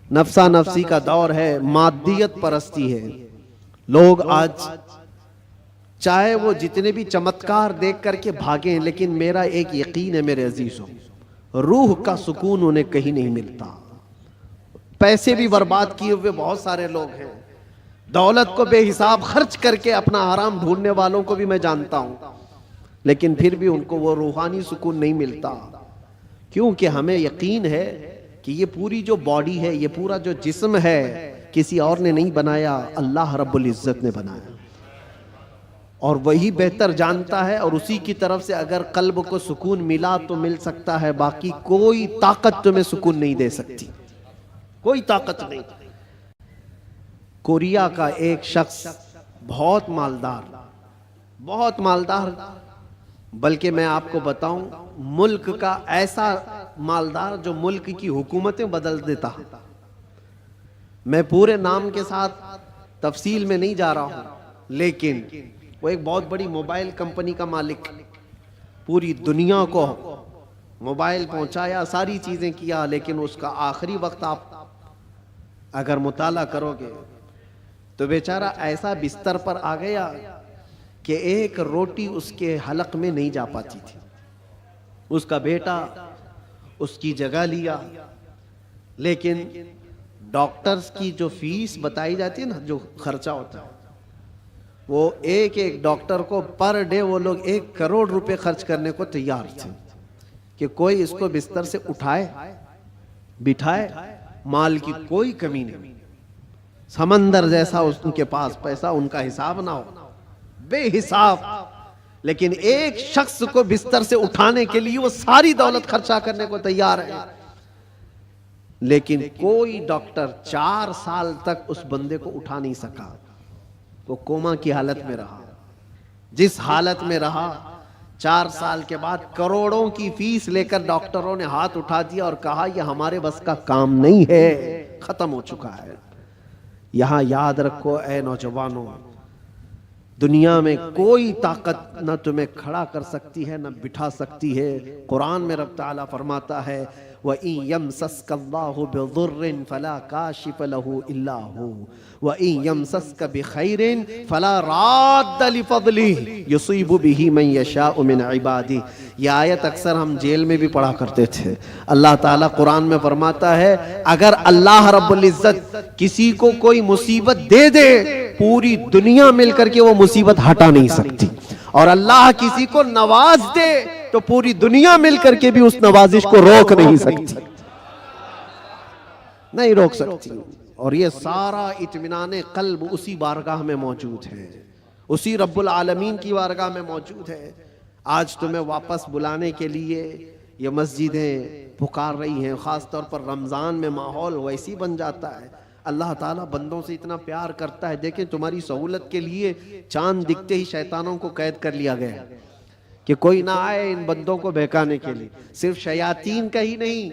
Speaker 2: نفسا نفسی کا دور ہے، مادیت پرستی ہے۔ لوگ آج چاہے وہ جتنے بھی چمتکار دیکھ کر کے بھاگیں، لیکن میرا ایک یقین ہے میرے عزیزوں، روح کا سکون انہیں کہیں نہیں ملتا۔ پیسے بھی برباد کیے ہوئے بہت سارے لوگ ہیں، دولت کو بے حساب خرچ کر کے اپنا آرام ڈھونڈنے والوں کو بھی میں جانتا ہوں، لیکن پھر بھی ان کو وہ روحانی سکون نہیں ملتا، کیونکہ ہمیں یقین ہے کہ یہ پوری جو باڈی ہے، یہ پورا جو جسم ہے، کسی اور نے نہیں بنایا، اللہ رب العزت نے بنایا، اور وہی بہتر جانتا ہے۔ اور اسی کی طرف سے اگر قلب کو سکون ملا تو مل سکتا ہے، باقی کوئی طاقت تمہیں سکون نہیں دے سکتی، کوئی طاقت نہیں۔ کوریا کا ایک شخص بہت مالدار، بلکہ میں آپ کو بتاؤں ملک کا ایسا مالدار جو ملک کی حکومتیں بدل دیتا۔ میں پورے نام کے ساتھ تفصیل میں نہیں جا رہا ہوں، لیکن وہ ایک بہت بڑی موبائل کمپنی کا مالک، پوری دنیا کو موبائل پہنچایا، ساری چیزیں کیا، لیکن اس کا آخری وقت آپ اگر مطالعہ کرو گے تو بیچارہ ایسا بستر پر آ گیا کہ ایک روٹی اس کے حلق میں نہیں جا پاتی تھی۔ اس کا بیٹا اس کی جگہ لیا، لیکن ڈاکٹرز کی جو فیس بتائی جاتی ہے نا، جو خرچہ ہوتا ہے، وہ ایک ڈاکٹر کو پر ڈے وہ لوگ 1 کروڑ روپے خرچ کرنے کو تیار تھے کہ کوئی اس کو بستر سے اٹھائے بٹھائے، مال کی کوئی کمی نہیں، سمندر جیسا ان کے پاس پیسہ، ان کا حساب نہ ہو، بے حساب، لیکن ایک شخص کو بستر سے اٹھانے کے لیے وہ ساری دولت خرچہ کرنے کو تیار ہے۔ لیکن کوئی ڈاکٹر 4 سال تک اس بندے کو اٹھا نہیں سکا، وہ کوما کی حالت میں رہا۔ جس حالت میں رہا، 4 سال کے بعد کروڑوں کی فیس لے کر ڈاکٹروں نے ہاتھ اٹھا دیا اور کہا یہ ہمارے بس کا کام نہیں ہے، ختم ہو چکا ہے۔ یہاں یاد رکھو اے نوجوانوں، دنیا میں کوئی طاقت نہ تمہیں کھڑا کر سکتی ہے نہ بٹھا سکتی ہے۔ قرآن میں رب تعالیٰ فرماتا ہے وَإِن يَمْسَسْكَ اللَّهُ بِضُرٍّ فَلَا كَاشِفَ لَهُ إِلَّا هُوَ وَإِن يَمْسَسْكَ بِخَيْرٍ فَلَا رَادَّ لِفَضْلِهِ يُصِيبُ بِهِ مَن يَشَاءُ مِنْ عِبَادِهِ۔ یہ آیت اکثر ہم جیل میں بھی پڑھا کرتے تھے۔ اللہ تعالیٰ قرآن میں فرماتا ہے اگر اللہ رب العزت کسی کو کوئی مصیبت دے دے، پوری دنیا مل کر کے وہ مصیبت ہٹا نہیں سکتی، اور اللہ کسی کو نواز دے تو پوری دنیا مل کر کے بھی اس نوازش کو روک نہیں سکتی، نہیں روک سکتی۔ اور یہ سارا اطمینان قلب اسی بارگاہ میں موجود ہے، اسی رب العالمین کی بارگاہ میں موجود ہے۔ آج تمہیں واپس بلانے کے لیے یہ مسجدیں پکار رہی ہیں، خاص طور پر رمضان میں ماحول ویسی بن جاتا ہے۔ اللہ تعالیٰ بندوں سے اتنا پیار کرتا ہے، دیکھیں تمہاری سہولت کے لیے چاند دکھتے ہی شیطانوں کو قید کر لیا گیا کہ کوئی نہ آئے ان بندوں کو بہکانے کے لیے۔ صرف شیاطین کا ہی نہیں،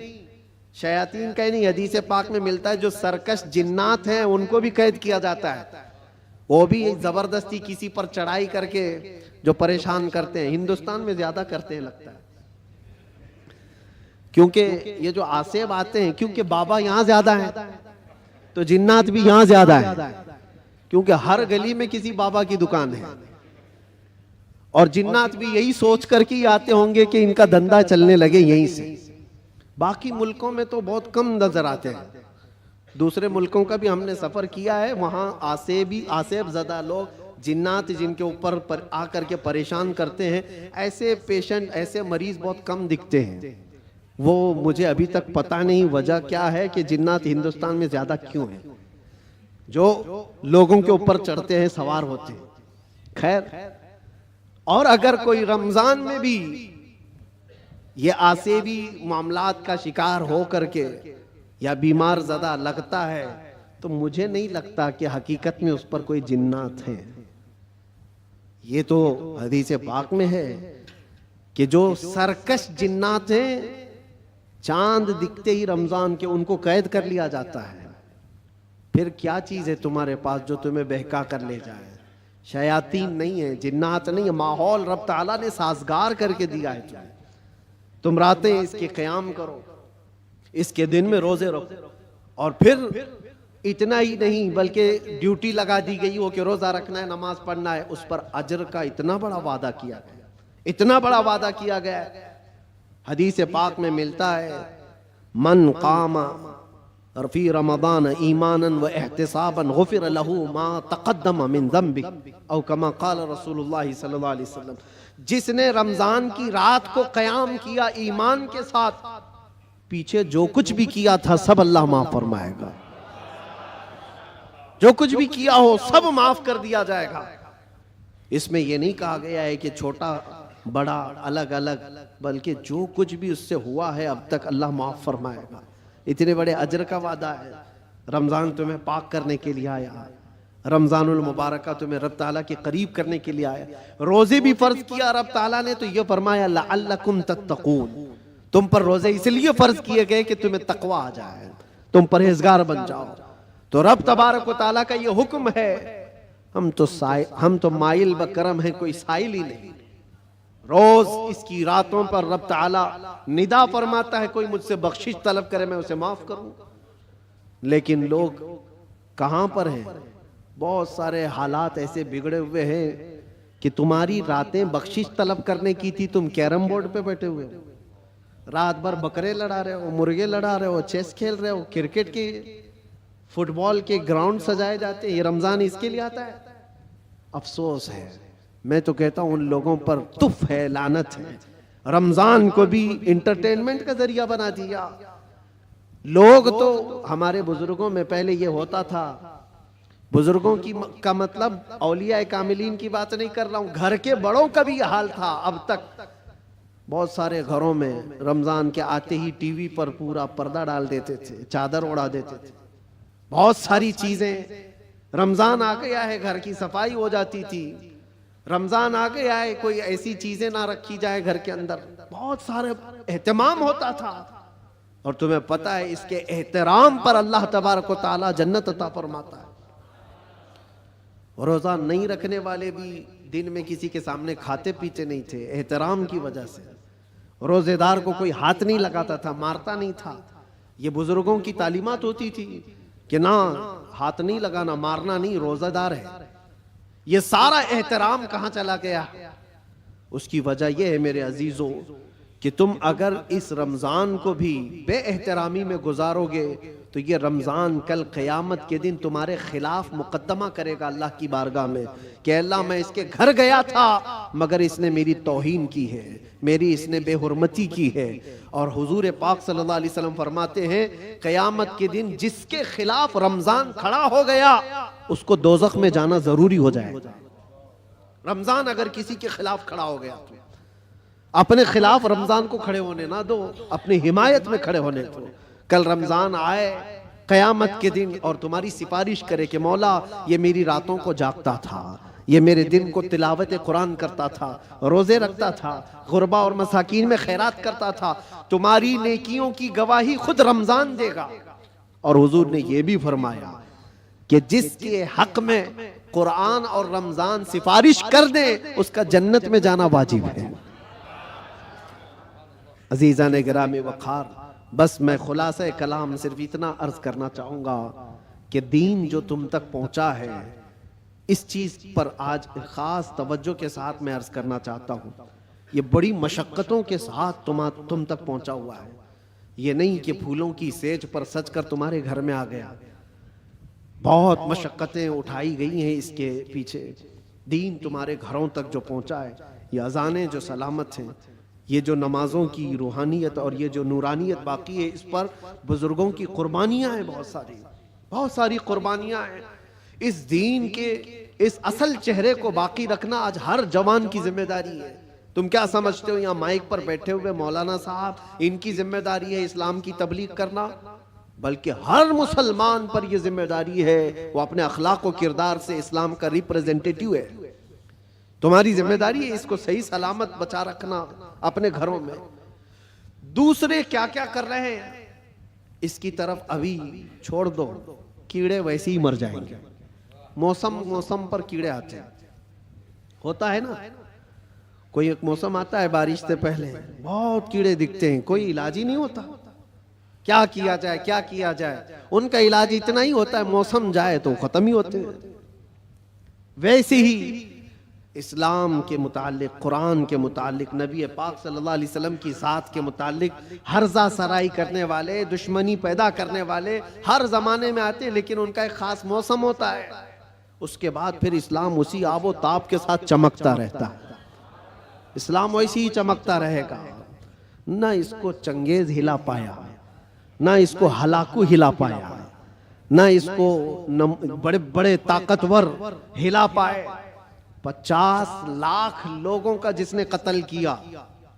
Speaker 2: حدیث پاک میں ملتا ہے جو سرکش جنات ہیں ان کو بھی قید کیا جاتا ہے، وہ بھی زبردستی کسی پر چڑھائی کر کے جو پریشان کرتے ہیں۔ ہندوستان میں زیادہ کرتے ہیں لگتا ہے، کیونکہ یہ جو آسیب آتے ہیں، کیونکہ بابا یہاں زیادہ ہیں تو جنات بھی یہاں زیادہ ہیں، کیونکہ ہر گلی میں کسی بابا کی دکان ہے، اور جنات بھی یہی سوچ کر کے آتے ہوں گے کہ ان کا دھندا چلنے لگے یہیں سے۔ باقی ملکوں میں تو بہت کم نظر آتے ہیں، دوسرے ملکوں کا بھی ہم نے سفر کیا ہے، وہاں آسیب زدہ لوگ، جنات جن کے اوپر آ کر کے پریشان کرتے ہیں، ایسے پیشنٹ، ایسے مریض بہت کم دکھتے ہیں۔ وہ مجھے ابھی تک پتہ نہیں وجہ کیا ہے کہ جنات ہندوستان میں زیادہ کیوں ہیں، جو لوگوں کے اوپر چڑھتے ہیں، سوار ہوتے ہیں۔ خیر، اور اگر کوئی رمضان میں بھی یہ آسیبی معاملات کا شکار ہو کر کے یا بیمار زدہ لگتا ہے، تو مجھے نہیں لگتا کہ حقیقت میں اس پر کوئی جنات ہیں۔ یہ تو حدیث پاک میں ہے کہ جو سرکش جنات ہیں، چاند دکھتے ہی رمضان کے ان کو قید کر لیا جاتا ہے۔ پھر کیا چیز ہے تمہارے پاس جو تمہیں بہکا کر لے جائے؟ شیاطین نہیں ہے، جنات نہیں ہے، ماحول رب تعالیٰ نے سازگار کر کے دیا ہے تمہیں۔ تم راتیں اس کے قیام کرو، اس کے دن میں روزے رکھو، اور پھر اتنا ہی نہیں بلکہ ڈیوٹی لگا دی گئی ہو کہ روزہ رکھنا ہے، نماز پڑھنا ہے، اس پر اجر کا اتنا بڑا وعدہ کیا گیا، اتنا بڑا وعدہ کیا گیا ہے۔ حدیث پاک میں ملتا ہے، من قام فی رمضان ایمانا و احتسابا غفر له ما تقدم من ذنبه، او کما قال رسول اللہ صلی اللہ علیہ وسلم، جس نے رمضان کی رات کو قیام کیا ایمان کے ساتھ، پیچھے جو کچھ بھی کیا تھا سب اللہ معاف فرمائے گا، جو کچھ بھی کیا ہو سب معاف کر دیا جائے گا۔ اس میں یہ نہیں کہا گیا ہے کہ چھوٹا بڑا الگ الگ، بلکہ جو کچھ بھی اس سے ہوا ہے اب تک اللہ معاف فرمائے گا۔ اتنے بڑے اجر کا وعدہ ہے۔ رمضان تمہیں پاک کرنے کے لیے آیا، رمضان المبارکہ تمہیں رب تعالیٰ کے قریب کرنے کے لیے آیا۔ روزے بھی فرض کیا رب تعالیٰ نے تو یہ فرمایا لعلکم تتقون، تم پر روزے اس لیے فرض کیے گئے کہ تمہیں تقوی آ جائے، تم پرہیزگار بن جاؤ۔ تو رب تبارک و تعالیٰ کا یہ حکم ہے، ہم تو مائل بکرم ہیں، کوئی سائل ہی نہیں۔ روز اس کی راتوں پر رب تعالیٰ ندا فرماتا ہے، کوئی مجھ سے بخشش طلب کرے میں اسے معاف کروں۔ لیکن لوگ کہاں پر ہیں؟ بہت سارے حالات ایسے بگڑے ہوئے ہیں کہ تمہاری راتیں بخشش طلب کرنے کی تھی، تم کیرم بورڈ پہ بیٹھے ہوئے ہو، رات بھر بکرے لڑا رہے ہو، مرغے لڑا رہے ہو، چیس کھیل رہے ہو، کرکٹ کے فٹ بال کے گراؤنڈ سجائے جاتے ہیں۔ یہ رمضان اس کے لیے آتا ہے؟ افسوس ہے، میں تو کہتا ہوں ان لوگوں پر تف ہے، لعنت ہے۔ رمضان کو بھی انٹرٹینمنٹ کا ذریعہ بنا دیا۔ لوگ تو ہمارے بزرگوں میں پہلے یہ ہوتا تھا، بزرگوں کا مطلب اولیاء کاملین کی بات نہیں کر رہا ہوں، گھر کے بڑوں کا بھی یہ حال تھا۔ اب تک بہت سارے گھروں میں رمضان کے آتے ہی ٹی وی پر پورا پردہ ڈال دیتے تھے، چادر اڑا دیتے تھے، بہت ساری چیزیں۔ رمضان آ گیا ہے، گھر کی صفائی ہو جاتی تھی۔ رمضان آ گیا ہے، کوئی ایسی چیزیں نہ رکھی جائے گھر کے اندر، بہت سارے اہتمام ہوتا تھا۔ اور تمہیں پتہ ہے اس کے احترام پر اللہ تبارک و تعالی جنت عطا فرماتا ہے۔ روزہ نہیں رکھنے والے بھی دن میں کسی کے سامنے کھاتے پیتے نہیں تھے، احترام کی وجہ سے۔ روزے دار کو کوئی ہاتھ نہیں لگاتا تھا، مارتا نہیں تھا۔ یہ بزرگوں کی تعلیمات ہوتی تھی کہ نہ ہاتھ نہیں لگانا، مارنا نہیں، روزہ دار ہے۔ یہ سارا احترام کہاں چلا گیا؟ اس کی وجہ یہ ہے میرے عزیزوں کہ تم اگر اس رمضان کو بھی بے احترامی میں گزارو گے تو یہ رمضان کل قیامت کے دن تمہارے خلاف مقدمہ کرے گا اللہ کی بارگاہ میں کہ اللہ میں اس کے گھر گیا تھا مگر اس نے میری توہین کی ہے، میری اس نے بے حرمتی کی ہے۔ اور حضور پاک صلی اللہ علیہ وسلم فرماتے ہیں قیامت کے دن جس کے خلاف رمضان کھڑا ہو گیا اس کو دوزخ میں جانا ضروری ہو جائے گا۔ رمضان اگر کسی کے خلاف کھڑا ہو گیا تو اپنے خلاف رمضان کو کھڑے ہونے نہ دو، اپنی حمایت میں کھڑے ہونے دو۔ کل رمضان آئے قیامت کے دن اور تمہاری سفارش کرے کہ مولا یہ میری راتوں کو جاگتا تھا، یہ میرے دن کو تلاوت قرآن کرتا تھا، روزے رکھتا تھا، غربا اور مساکین میں خیرات کرتا تھا، تمہاری نیکیوں کی گواہی خود رمضان دے گا۔ اور حضور نے یہ بھی فرمایا کہ جس کے حق میں قرآن اور رمضان سفارش کر دے اس کا جنت میں جانا واجب ہے۔ عزیزان گرامی وقار، بس میں خلاصہ کلام صرف اتنا عرض کرنا چاہوں گا کہ دین جو تم تک پہنچا ہے اس چیز پر آج خاص توجہ کے ساتھ میں عرض کرنا چاہتا ہوں۔ یہ بڑی مشقتوں کے ساتھ تم تک پہنچا ہوا ہے۔ یہ نہیں کہ پھولوں کی سیج پر سج کر تمہارے گھر میں آ گیا. بہت مشقتیں اٹھائی گئی ہیں اس کے پیچھے. دین تمہارے گھروں تک جو پہنچا ہے، یہ اذانیں جو سلامت ہیں، یہ جو نمازوں کی روحانیت اور یہ جو نورانیت باقی ہے، اس پر بزرگوں کی قربانیاں ہیں، بہت ساری قربانیاں ہیں. اس دین کے اس اصل چہرے کو باقی رکھنا آج ہر جوان کی ذمہ داری ہے. تم کیا سمجھتے ہو یہاں مائک پر بیٹھے ہوئے مولانا صاحب ان کی ذمہ داری ہے اسلام کی تبلیغ کرنا؟ بلکہ ہر مسلمان پر یہ ذمہ داری ہے وہ اپنے اخلاق و کردار سے اسلام کا ریپریزنٹیٹیو ہے. تمہاری ذمہ داری ہے اس کو صحیح سلامت بچا رکھنا اپنے گھروں میں. دوسرے کیا کیا کر رہے ہیں اس کی طرف ابھی چھوڑ دو، کیڑے ویسے ہی مر جائیں گے. موسم پر کیڑے آتے ہیں، ہوتا ہے نا. کوئی ایک موسم آتا ہے بارش سے پہلے بہت کیڑے دکھتے ہیں، کوئی علاج ہی نہیں ہوتا. کیا کیا جائے؟ ان کا علاج اتنا ہی ہوتا ہے موسم جائے تو ختم ہی ہوتے ہیں. ویسے ہی اسلام کے متعلق، قرآن کے متعلق، نبی پاک صلی اللہ علیہ وسلم کی ذات کے متعلق ہرزہ سرائی کرنے والے، دشمنی پیدا کرنے والے ہر زمانے میں آتے ہیں، لیکن ان کا ایک خاص موسم ہوتا ہے. اس کے بعد پھر اسلام اسی آب و تاب کے ساتھ چمکتا رہتا ہے. اسلام ویسے ہی چمکتا رہے گا. نہ اس کو چنگیز ہلا پایا، نہ اس کو ہلاکو ہلا پایا، نہ اس کو بڑے بڑے طاقتور ہلا پائے. 50 لاکھ لوگوں کا جس نے قتل کیا،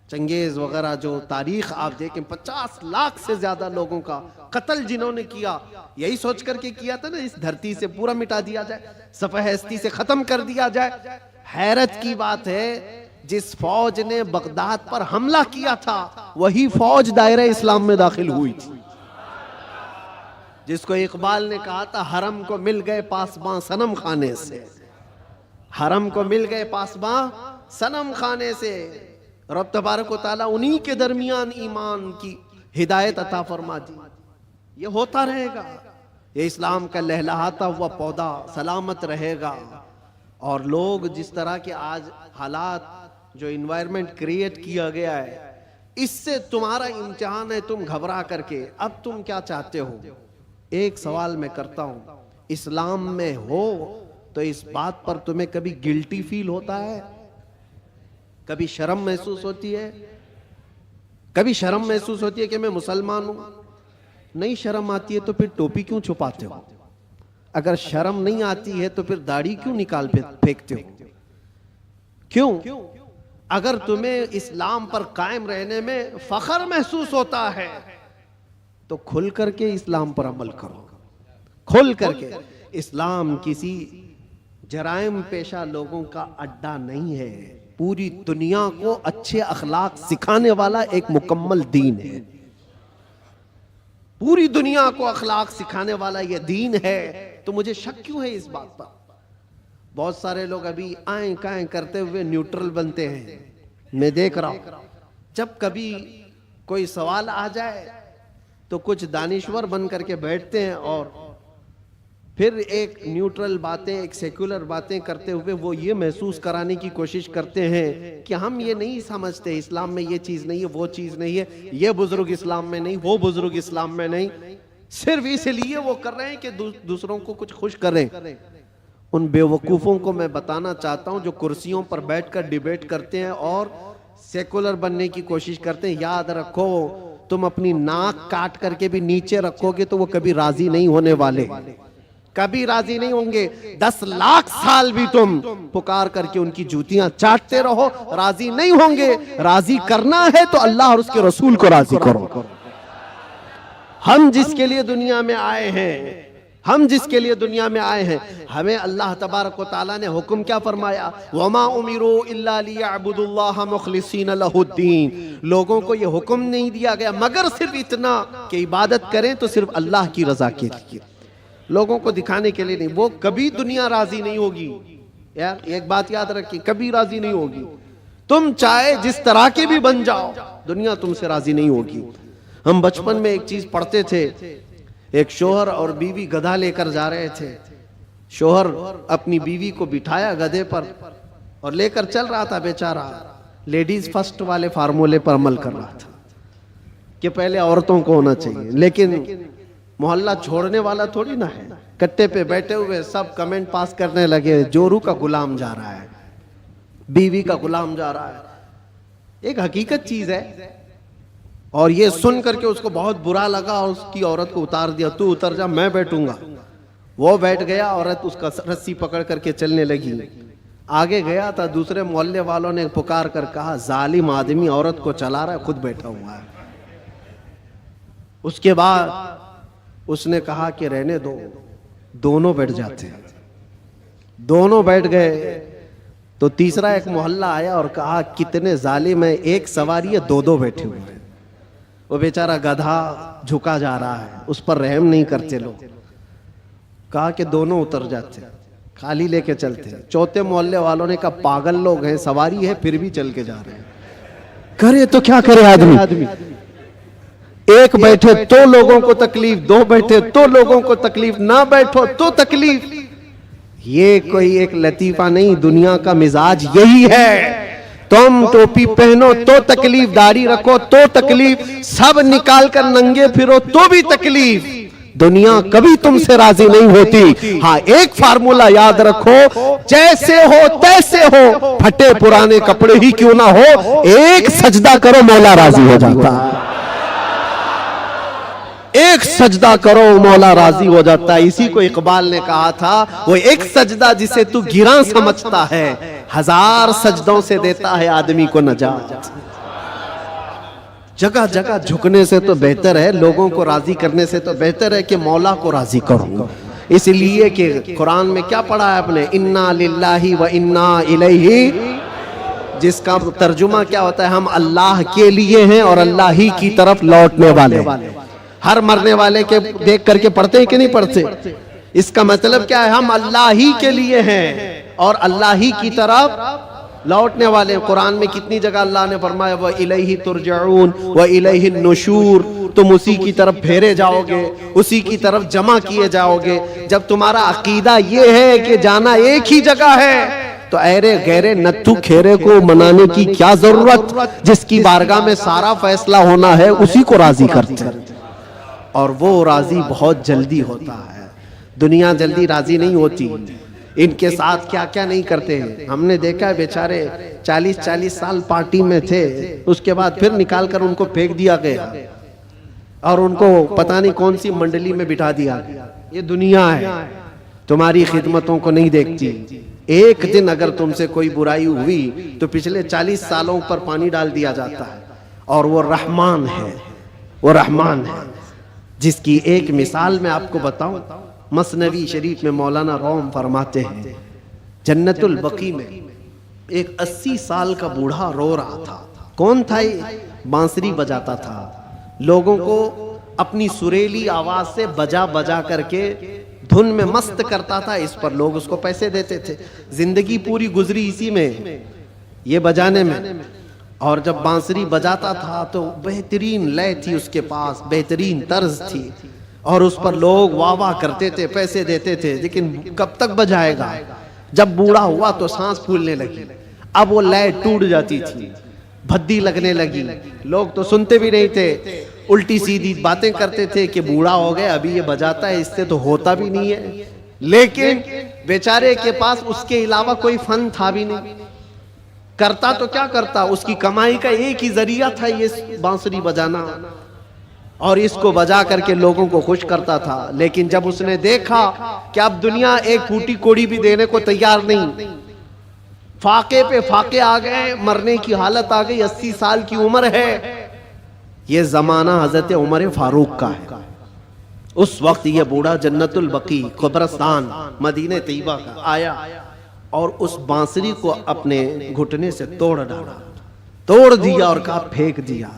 Speaker 2: چنگیز وغیرہ جو تاریخ آپ دیکھیں، 50 لاکھ سے زیادہ لوگوں کا قتل جنہوں نے کیا، یہی سوچ کر کے کیا تھا نا اس دھرتی سے پورا مٹا دیا جائے، صفحہ ہستی سے ختم کر دیا جائے. حیرت کی بات ہے جس فوج نے بغداد پر حملہ کیا تھا وہی فوج دائرہ اسلام میں داخل ہوئی تھی. جس کو اقبال نے کہا تھا حرم کو مل گئے پاسباں صنم خانے سے، حرم کو مل گئے پاسباں صنم خانے سے. رب تبارک و تعالیٰ انہی کے درمیان ایمان کی ہدایت عطا فرما دی. یہ ہوتا رہے گا، یہ اسلام کا لہلہاتا ہوا پودا سلامت رہے گا. اور لوگ جس طرح کے آج حالات جو انوائرمنٹ کریٹ کیا گیا ہے، اس سے تمہارا امتحان ہے. تم گھبرا کر کے اب تم کیا چاہتے ہو؟ ایک سوال میں کرتا ہوں، اسلام میں ہو تو اس بات پر تمہیں کبھی گلٹی فیل ہوتا ہے؟ کبھی شرم محسوس ہوتی ہے؟ کبھی شرم محسوس ہوتی ہے کہ میں مسلمان ہوں؟ نہیں شرم آتی ہے تو پھر ٹوپی کیوں چھپاتے ہو؟ اگر شرم نہیں آتی ہے تو پھر داڑھی کیوں نکال پھینکتے ہو؟ کیوں؟ اگر تمہیں اسلام پر قائم رہنے میں فخر محسوس ہوتا ہے تو کھل کر کے اسلام پر عمل کرو. کھل کر کے. اسلام کسی جرائم پیشہ لوگوں کا اڈا نہیں ہے، پوری دنیا کو اچھے اخلاق سکھانے والا ایک مکمل دین ہے. پوری دنیا کو اخلاق سکھانے والا یہ دین ہے. تو مجھے شک کیوں ہے اس بات پر؟ بہت سارے لوگ ابھی آئیں کائیں کرتے ہوئے نیوٹرل بنتے ہیں. میں دیکھ رہا ہوں جب کبھی کوئی سوال آ جائے تو کچھ دانشور بن کر کے بیٹھتے ہیں اور پھر ایک نیوٹرل باتیں، ایک سیکولر باتیں کرتے ہوئے وہ یہ محسوس کرانے کی کوشش کرتے ہیں کہ ہم یہ نہیں سمجھتے، اسلام میں یہ چیز نہیں ہے، وہ چیز نہیں ہے، یہ بزرگ اسلام میں نہیں، وہ بزرگ اسلام میں نہیں. صرف اس لیے وہ کر رہے ہیں کہ دوسروں کو کچھ خوش کریں. ان بے وقوفوں کو میں بتانا چاہتا ہوں جو کرسیوں پر بیٹھ کر ڈیبیٹ کرتے ہیں اور سیکولر بننے کی کوشش کرتے ہیں، یاد رکھو تم اپنی ناک کاٹ کر کے بھی نیچے رکھو گے تو وہ کبھی راضی نہیں ہونے والے، کبھی راضی نہیں ہوں گے. 10 لاکھ سال بھی تم پکار کر کے ان کی جوتیاں چاٹتے رہو، راضی نہیں ہوں گے. راضی کرنا ہے تو اللہ اور اس کے رسول کو راضی کرو. ہم جس کے لیے دنیا میں آئے ہیں، ہمیں اللہ تبارک و تعالیٰ نے حکم کیا فرمایا؟ وَمَا أُمِرُوا إِلَّا لِيَعْبُدُوا اللَّهَ مُخْلِصِينَ لَهُ الدِّينَ. لوگوں کو یہ حکم نہیں دیا گیا مگر صرف اتنا کہ عبادت کریں تو صرف اللہ کی رضا کے لیے، لوگوں کو دکھانے کے لیے نہیں. وہ کبھی دنیا راضی نہیں ہوگی. یار ایک بات یاد رکھیں، کبھی راضی نہیں ہوگی. تم چاہے جس طرح کے بھی بن جاؤ، دنیا تم سے راضی نہیں ہوگی. ہم بچپن میں ایک چیز پڑھتے تھے، ایک شوہر اور بیوی گدھا لے کر جا رہے تھے. شوہر اپنی بیوی کو بٹھایا گدھے پر اور لے کر چل رہا تھا. بیچارہ لیڈیز فرسٹ والے فارمولے پر عمل کر رہا تھا. کہ پہلے عورتوں کو ہونا چاہیے، لیکن محلہ چھوڑنے والا تھوڑی نہ ہے. کٹے پہ بیٹھے ہوئے سب کمنٹ پاس کرنے لگے، جورو کا غلام جا رہا ہے، بیوی کا غلام جا رہا ہے. ایک حقیقت چیز ہے. اور یہ سن کر کے اس کو بہت برا لگا اور اس کی عورت کو اتار دیا، تو اتر جا میں بیٹھوں گا. وہ بیٹھ گیا، عورت اس کا رسی پکڑ کر کے چلنے لگی. آگے گیا تھا، دوسرے محلے والوں نے پکار کر کہا ظالم آدمی عورت کو چلا رہا ہے، خود بیٹھا ہوا ہے. اس کے بعد اس نے کہا کہ رہنے دو، دونوں بیٹھ جاتے ہیں. دونوں بیٹھ گئے تو تیسرا ایک محلہ آیا اور کہا کتنے ظالم ہیں، ایک سواری ہے، دو دو بیٹھے ہوئے ہیں. وہ بیچارہ گدھا جھکا جا رہا ہے، اس پر رحم نہیں کرتے لوگ. کہا کہ دونوں اتر جاتے، خالی لے کے چلتے. چوتھے محلے والوں نے کہا پاگل لوگ ہیں، سواری ہے پھر بھی چل کے جا رہے ہیں. کرے تو کیا کرے آدمی. ایک بیٹھے تو لوگوں کو تکلیف، دو بیٹھے تو لوگوں کو تکلیف، نہ بیٹھو تو تکلیف. یہ کوئی ایک لطیفہ نہیں، دنیا کا مزاج یہی ہے. تم ٹوپی پہنو تو تکلیف، داڑھی رکھو تو تکلیف، سب نکال کر ننگے پھرو تو بھی تکلیف. دنیا کبھی تم سے راضی نہیں ہوتی. ہاں ایک فارمولا یاد رکھو، جیسے ہو تیسے ہو، پھٹے پرانے کپڑے ہی کیوں نہ ہو، ایک سجدہ کرو مولا راضی ہو جاتا ہے. ایک سجدہ کرو مولا راضی ہو جاتا ہے. اسی کو اقبال نے کہا تھا، وہ ایک سجدہ جسے تو گراں سمجھتا ہے، ہزار سجدوں سے دیتا ہے آدمی کو نجات. جگہ جگہ جھکنے سے تو بہتر ہے، لوگوں کو راضی کرنے سے تو بہتر ہے کہ مولا کو راضی کرو. اس لیے کہ قرآن میں کیا پڑھا ہے اپنے، انا للہ و انا الیہ، جس کا ترجمہ کیا ہوتا ہے، ہم اللہ کے لیے ہیں اور اللہ ہی کی طرف لوٹنے والے. ہر مرنے والے کے دیکھ کر کے پڑھتے ہیں کہ نہیں پڑھتے؟ اس کا مطلب کیا ہے، ہم اللہ ہی کے لیے ہیں اور اللہ ہی کی طرف لوٹنے والے. قرآن میں کتنی جگہ اللہ نے فرمایا وَإِلَيْهِ تُرْجَعُونَ وَإِلَيْهِ النُّشُورُ، تم اسی کی طرف پھیرے جاؤ گے، اسی کی طرف جمع کیے جاؤ گے. جب تمہارا عقیدہ یہ ہے کہ جانا ایک ہی جگہ ہے تو ایرے غیرے نتھو کھیرے کو منانے کی کیا ضرورت؟ جس کی بارگاہ میں سارا فیصلہ ہونا ہے اسی کو راضی کرتے ہیں، اور وہ راضی بہت جلدی ہوتا ہے. دنیا جلدی راضی نہیں ہوتی. ان کے ساتھ کیا کیا نہیں کرتے ہیں. ہم نے دیکھا ہے بیچارے 40 سال پارٹی میں تھے، اس کے بعد پھر نکال کر ان کو پھینک دیا گیا اور ان کو پتہ نہیں کون سی منڈلی میں بٹھا دیا گیا. یہ دنیا ہے، تمہاری خدمتوں کو نہیں دیکھتی. ایک دن اگر تم سے کوئی برائی ہوئی تو پچھلے 40 سالوں پر پانی ڈال دیا جاتا ہے. اور وہ رحمان ہے، وہ رحمان ہے، جس کی ایک مثال میں آپ کو بتاؤں. مثنوی شریف میں مولانا روم فرماتے ہیں، جنت البقیع میں ایک 80 سال کا بوڑھا رو رہا تھا. کون تھا یہ؟ بانسری بجاتا تھا، لوگوں کو اپنی سریلی آواز سے بجا بجا کر کے دھن میں مست کرتا تھا. اس پر لوگ اس کو پیسے دیتے تھے. زندگی پوری گزری اسی میں، یہ بجانے میں. اور جب بانسری بجاتا تھا تو بہترین لے تھی اس کے پاس، بہترین طرز تھی، اور اس پر لوگ واہ واہ کرتے تھے، پیسے دیتے تھے. لیکن کب تک بجائے گا؟ جب بوڑھا ہوا تو سانس پھولنے لگی، اب وہ لے ٹوٹ جاتی تھی، بھدی لگنے لگی. لوگ تو سنتے بھی نہیں تھے، الٹی سیدھی باتیں کرتے تھے کہ بوڑھا ہو گیا، ابھی یہ بجاتا ہے، اس سے تو ہوتا بھی نہیں ہے. لیکن بیچارے کے پاس اس کے علاوہ کوئی فن تھا بھی نہیں. کرتا تو کیا کرتا، اس کی کمائی کا ایک ہی ذریعہ تھا یہ بانسری بجانا، اور اس کو بجا کر کے لوگوں کو خوش کرتا تھا. لیکن جب اس نے دیکھا کہ اب دنیا ایک پھوٹی کوڑی بھی دینے کو تیار نہیں، فاقے پہ فاقے آ گئے، مرنے کی حالت آ گئی، 80 سال کی عمر ہے. یہ زمانہ حضرت عمر فاروق کا ہے. اس وقت یہ بوڑھا جنت البقیع قبرستان مدینہ طیبہ کا آیا اور اس بانسری کو اپنے گھٹنے سے توڑ ڈالا، توڑ دیا اور کہا پھینک دیا.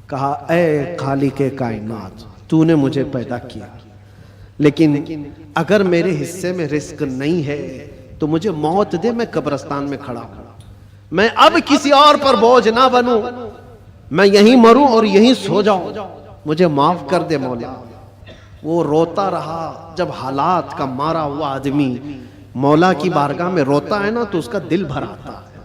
Speaker 2: کہا اے خالق کائنات، تو نے مجھے پیدا کیا، لیکن اگر میرے حصے میں رزق نہیں ہے تو مجھے موت دے، میں قبرستان میں کھڑا ہوں. میں اب کسی اور پر بوجھ نہ بنوں، میں یہیں مروں اور یہیں سو جاؤں، مجھے معاف کر دے مولا. وہ روتا رہا. جب حالات کا مارا ہوا آدمی مولا کی بارگاہ میں روتا ہے نا تو اس کا دل بھر آتا ہے.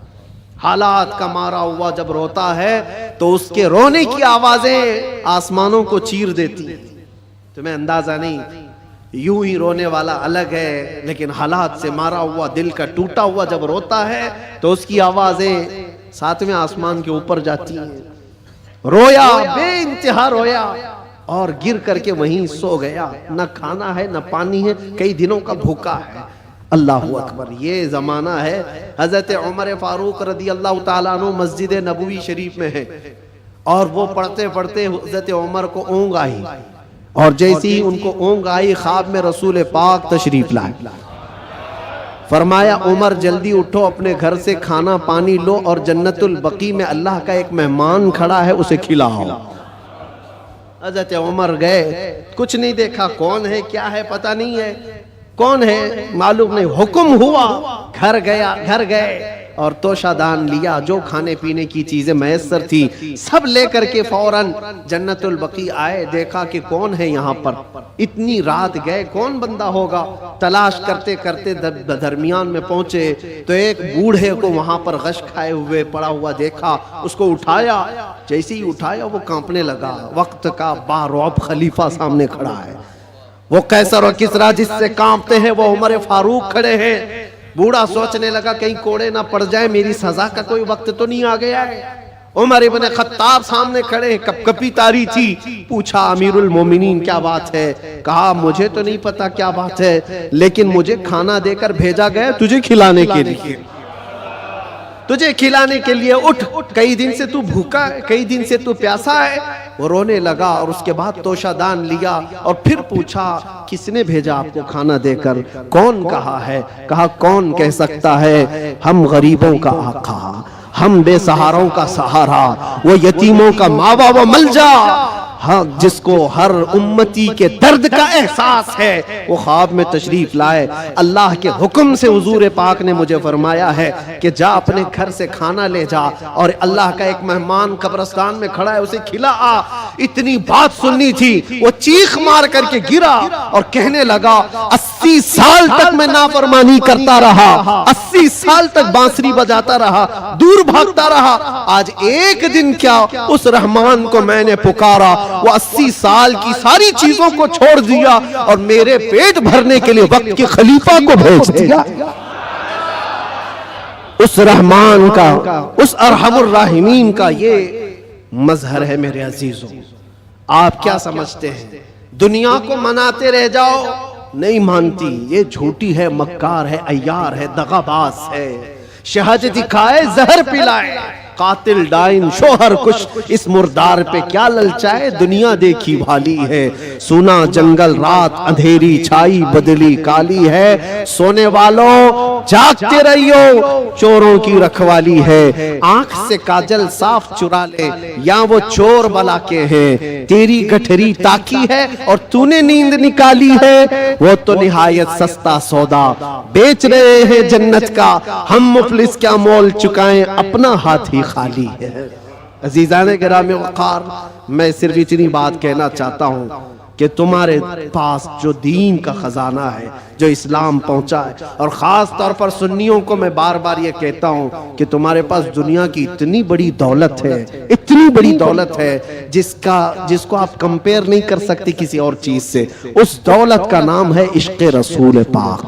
Speaker 2: حالات کا مارا ہوا جب روتا ہے تو اس کے رونے کی آوازیں آسمانوں کو چیر دیتی ہیں. تمہیں اندازہ نہیں, یوں ہی رونے والا الگ ہے, لیکن حالات سے مارا ہوا, دل کا ٹوٹا ہوا جب روتا ہے تو اس کی آوازیں ساتویں آسمان کے اوپر جاتی ہیں. رویا, بے انتہا رویا, اور گر کر کے وہیں سو گیا. نہ کھانا ہے نہ پانی ہے, کئی دنوں کا بھوکا ہے. اللہ اکبر. یہ زمانہ ہے حضرت عمر فاروق رضی اللہ تعالیٰ عنہ مسجد نبوی شریف میں ہے, اور وہ پڑھتے پڑھتے حضرت عمر کو اونگ آئی, اور جیسی ہی ان کو اونگ آئی خواب میں رسول پاک تشریف لائے. فرمایا عمر جلدی اٹھو, اپنے گھر سے کھانا پانی لو, اور جنت البقیع میں اللہ کا ایک مہمان کھڑا ہے, اسے کھلاؤ. حضرت عمر گئے, کچھ نہیں دیکھا, کون ہے کیا ہے پتہ نہیں ہے, کون ہے معلوم نہیں. حکم ہوا, گھر گئے اور توشہ دان لیا, جو کھانے پینے کی چیزیں میسر تھی سب لے کر کے فوراً جنت البقیع آئے. دیکھا کہ کون ہے یہاں پر, اتنی رات گئے, کون بندہ ہوگا. تلاش کرتے کرتے درمیان میں پہنچے تو ایک بوڑھے کو وہاں پر غش کھائے ہوئے پڑا ہوا دیکھا. اس کو اٹھایا, جیسے ہی اٹھایا وہ کانپنے لگا. وقت کا بارعب خلیفہ سامنے کھڑا ہے. وہ قیصر و کسریٰ جس سے کانپتے ہیں وہ عمر فاروق کھڑے ہیں. بوڑھا سوچنے لگا کہیں کوڑے نہ پڑ جائے, میری سزا کا کوئی وقت تو نہیں آ گیا ہے. عمر ابن خطاب سامنے کھڑے, کپ کپی تاری تھی. پوچھا امیر المومنین کیا بات ہے؟ کہا مجھے تو نہیں پتا کیا بات ہے, لیکن مجھے کھانا دے کر بھیجا گیا تجھے کھلانے کے لیے, تجھے کھلانے کے لیے. اٹھ, کئی دن سے تو بھوکا ہے, کئی دن سے تو پیاسا ہے. وہ رونے لگا, اور اس کے بعد توشہ دان لیا, اور پھر پوچھا کس نے بھیجا آپ کو کھانا دے کر, کون کہا ہے؟ کہا کون کہہ سکتا ہے, ہم غریبوں کا آقا, ہم بے سہاروں کا سہارا, وہ یتیموں کا ماوا و ملجا, ہاں جس کو ہر امتی کے درد کا احساس ہے, وہ خواب میں تشریف لائے. اللہ کے حکم سے حضور پاک نے مجھے فرمایا ہے کہ جا اپنے گھر سے کھانا لے جا, اور اللہ کا ایک مہمان قبرستان میں کھڑا ہے, اسے کھلا آ. اتنی بات سننی تھی, وہ چیخ مار کر کے گرا اور کہنے لگا 80 سال تک میں نافرمانی کرتا رہا, 80 سال تک بانسری بجاتا رہا, دور بھاگتا رہا, آج ایک دن کیا اس رحمان کو میں نے پکارا, وہ 80 سال کی ساری چیزوں کو چھوڑ دیا اور میرے پیٹ بھرنے کے لیے وقت کے خلیفہ کو بھیج دیا. اس رحمان کا, اس ارحم الراحمین کا یہ مظہر ہے میرے عزیزوں. آپ کیا سمجھتے ہیں دنیا کو مناتے رہ جاؤ؟ نہیں مانتی, یہ جھوٹی ہے, مکار ہے, عیار ہے, دغاباز ہے. شہد دکھائے زہر پلائے, قاتل ڈائن شوہر کش, اس مردار پہ کیا للچائے, دنیا دیکھی بھالی ہے. سونا جنگل رات اندھیری چھائی بدلی کالی ہے, سونے والوں جاگتے رہیو چوروں کی رکھوالی ہے. آنکھ سے کاجل صاف چرا لے, یا وہ چور بلا کے ہیں, تیری گٹھری تاکی ہے اور تو نے نیند نکالی ہے. وہ تو نہایت سستا سودا بیچ رہے ہیں جنت کا, ہم مفلس کیا مول چکائیں, اپنا ہاتھ ہی خالی ہے. عزیزان گرامی وقار, میں صرف اتنی بات کہنا چاہتا ہوں کہ تمہارے پاس جو دین کا خزانہ ہے, جو اسلام پہنچا ہے, اور خاص طور پر سنیوں کو میں بار بار یہ کہتا ہوں کہ تمہارے پاس دنیا کی اتنی بڑی دولت ہے, اتنی بڑی دولت ہے جس کو آپ کمپیر نہیں کر سکتے کسی اور چیز سے. اس دولت کا نام ہے عشق رسول پاک.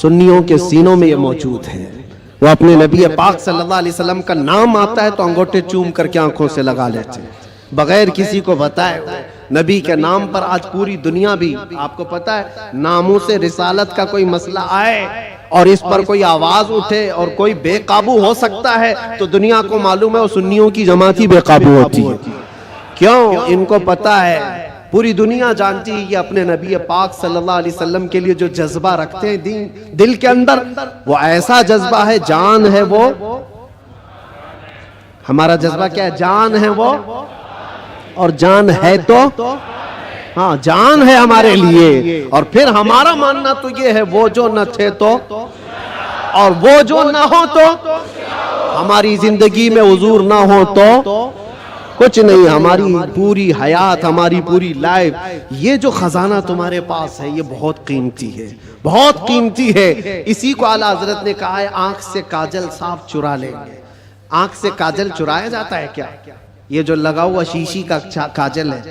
Speaker 2: سنیوں کے سینوں میں یہ موجود ہے. وہ اپنے نبی پاک صلی اللہ علیہ وسلم کا نام آتا ہے تو انگوٹھے چوم کر کے آنکھوں سے لگا لیتے ہیں بغیر کسی کو بتائے. نبی کے نام پر آج پوری دنیا بھی, آپ کو پتا ہے, ناموس رسالت کا کوئی مسئلہ آئے اور اس پر کوئی آواز اٹھے اور کوئی بے قابو ہو سکتا ہے تو دنیا کو معلوم ہے وہ سنیوں کی جماعت ہی بے قابو ہوتی ہے. کیوں؟ ان کو پتا ہے, پوری دنیا جانتی ہے کہ اپنے نبی پاک صلی اللہ علیہ وسلم کے لیے جو جذبہ رکھتے ہیں دل کے اندر, وہ ایسا جذبہ ہے, جان ہے وہ. ہمارا جذبہ کیا ہے؟ جان ہے وہ, اور جان ہے تو, ہاں جان ہے ہمارے لیے. اور پھر ہمارا ماننا تو یہ ہے, وہ جو نہ تھے تو, اور وہ جو نہ ہو تو, ہماری زندگی میں حضور نہ ہو تو کچھ نہیں. ہماری پوری حیات, ہماری پوری لائف, یہ جو خزانہ تمہارے پاس ہے یہ بہت قیمتی ہے, بہت قیمتی ہے. اسی کو اعلیٰ حضرت نے کہا ہے آنکھ سے کاجل صاف چرا لیں گے, آنکھ سے کاجل چرایا جاتا ہے کیا؟ یہ جو لگا ہوا شیشی کا کاجل ہے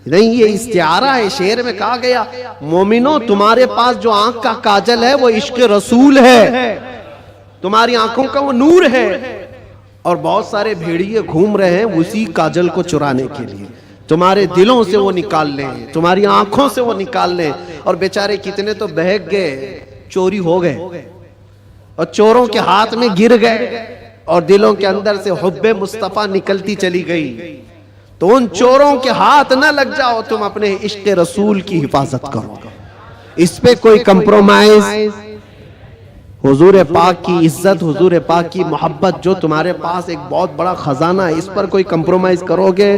Speaker 2: نہیں، یہ استعارہ ہے. شعر میں کہا گیا مومنو تمہارے پاس جو آنکھ کا کاجل ہے وہ عشق رسول ہے، تمہاری آنکھوں کا وہ نور ہے. اور بہت سارے بھیڑیے گھوم رہے ہیں اسی کاجل کو چرانے کے لیے. تمہارے دلوں سے وہ نکال لیں، تمہاری آنکھوں سے وہ نکال لیں. اور بیچارے کتنے تو بہک گئے، چوری ہو گئے اور چوروں کے ہاتھ میں گر گئے اور دلوں کے اندر سے حب مصطفیٰ نکلتی چلی گئی. تو ان چوروں کے ہاتھ نہ لگ جاؤ، تم اپنے عشق رسول کی حفاظت کرو. اس پہ کوئی کمپرومائز، حضور پاک کی عزت، حضور پاک کی محبت جو تمہارے پاس ایک بہت بڑا خزانہ ہے، اس پر کوئی کمپرومائز کرو گے؟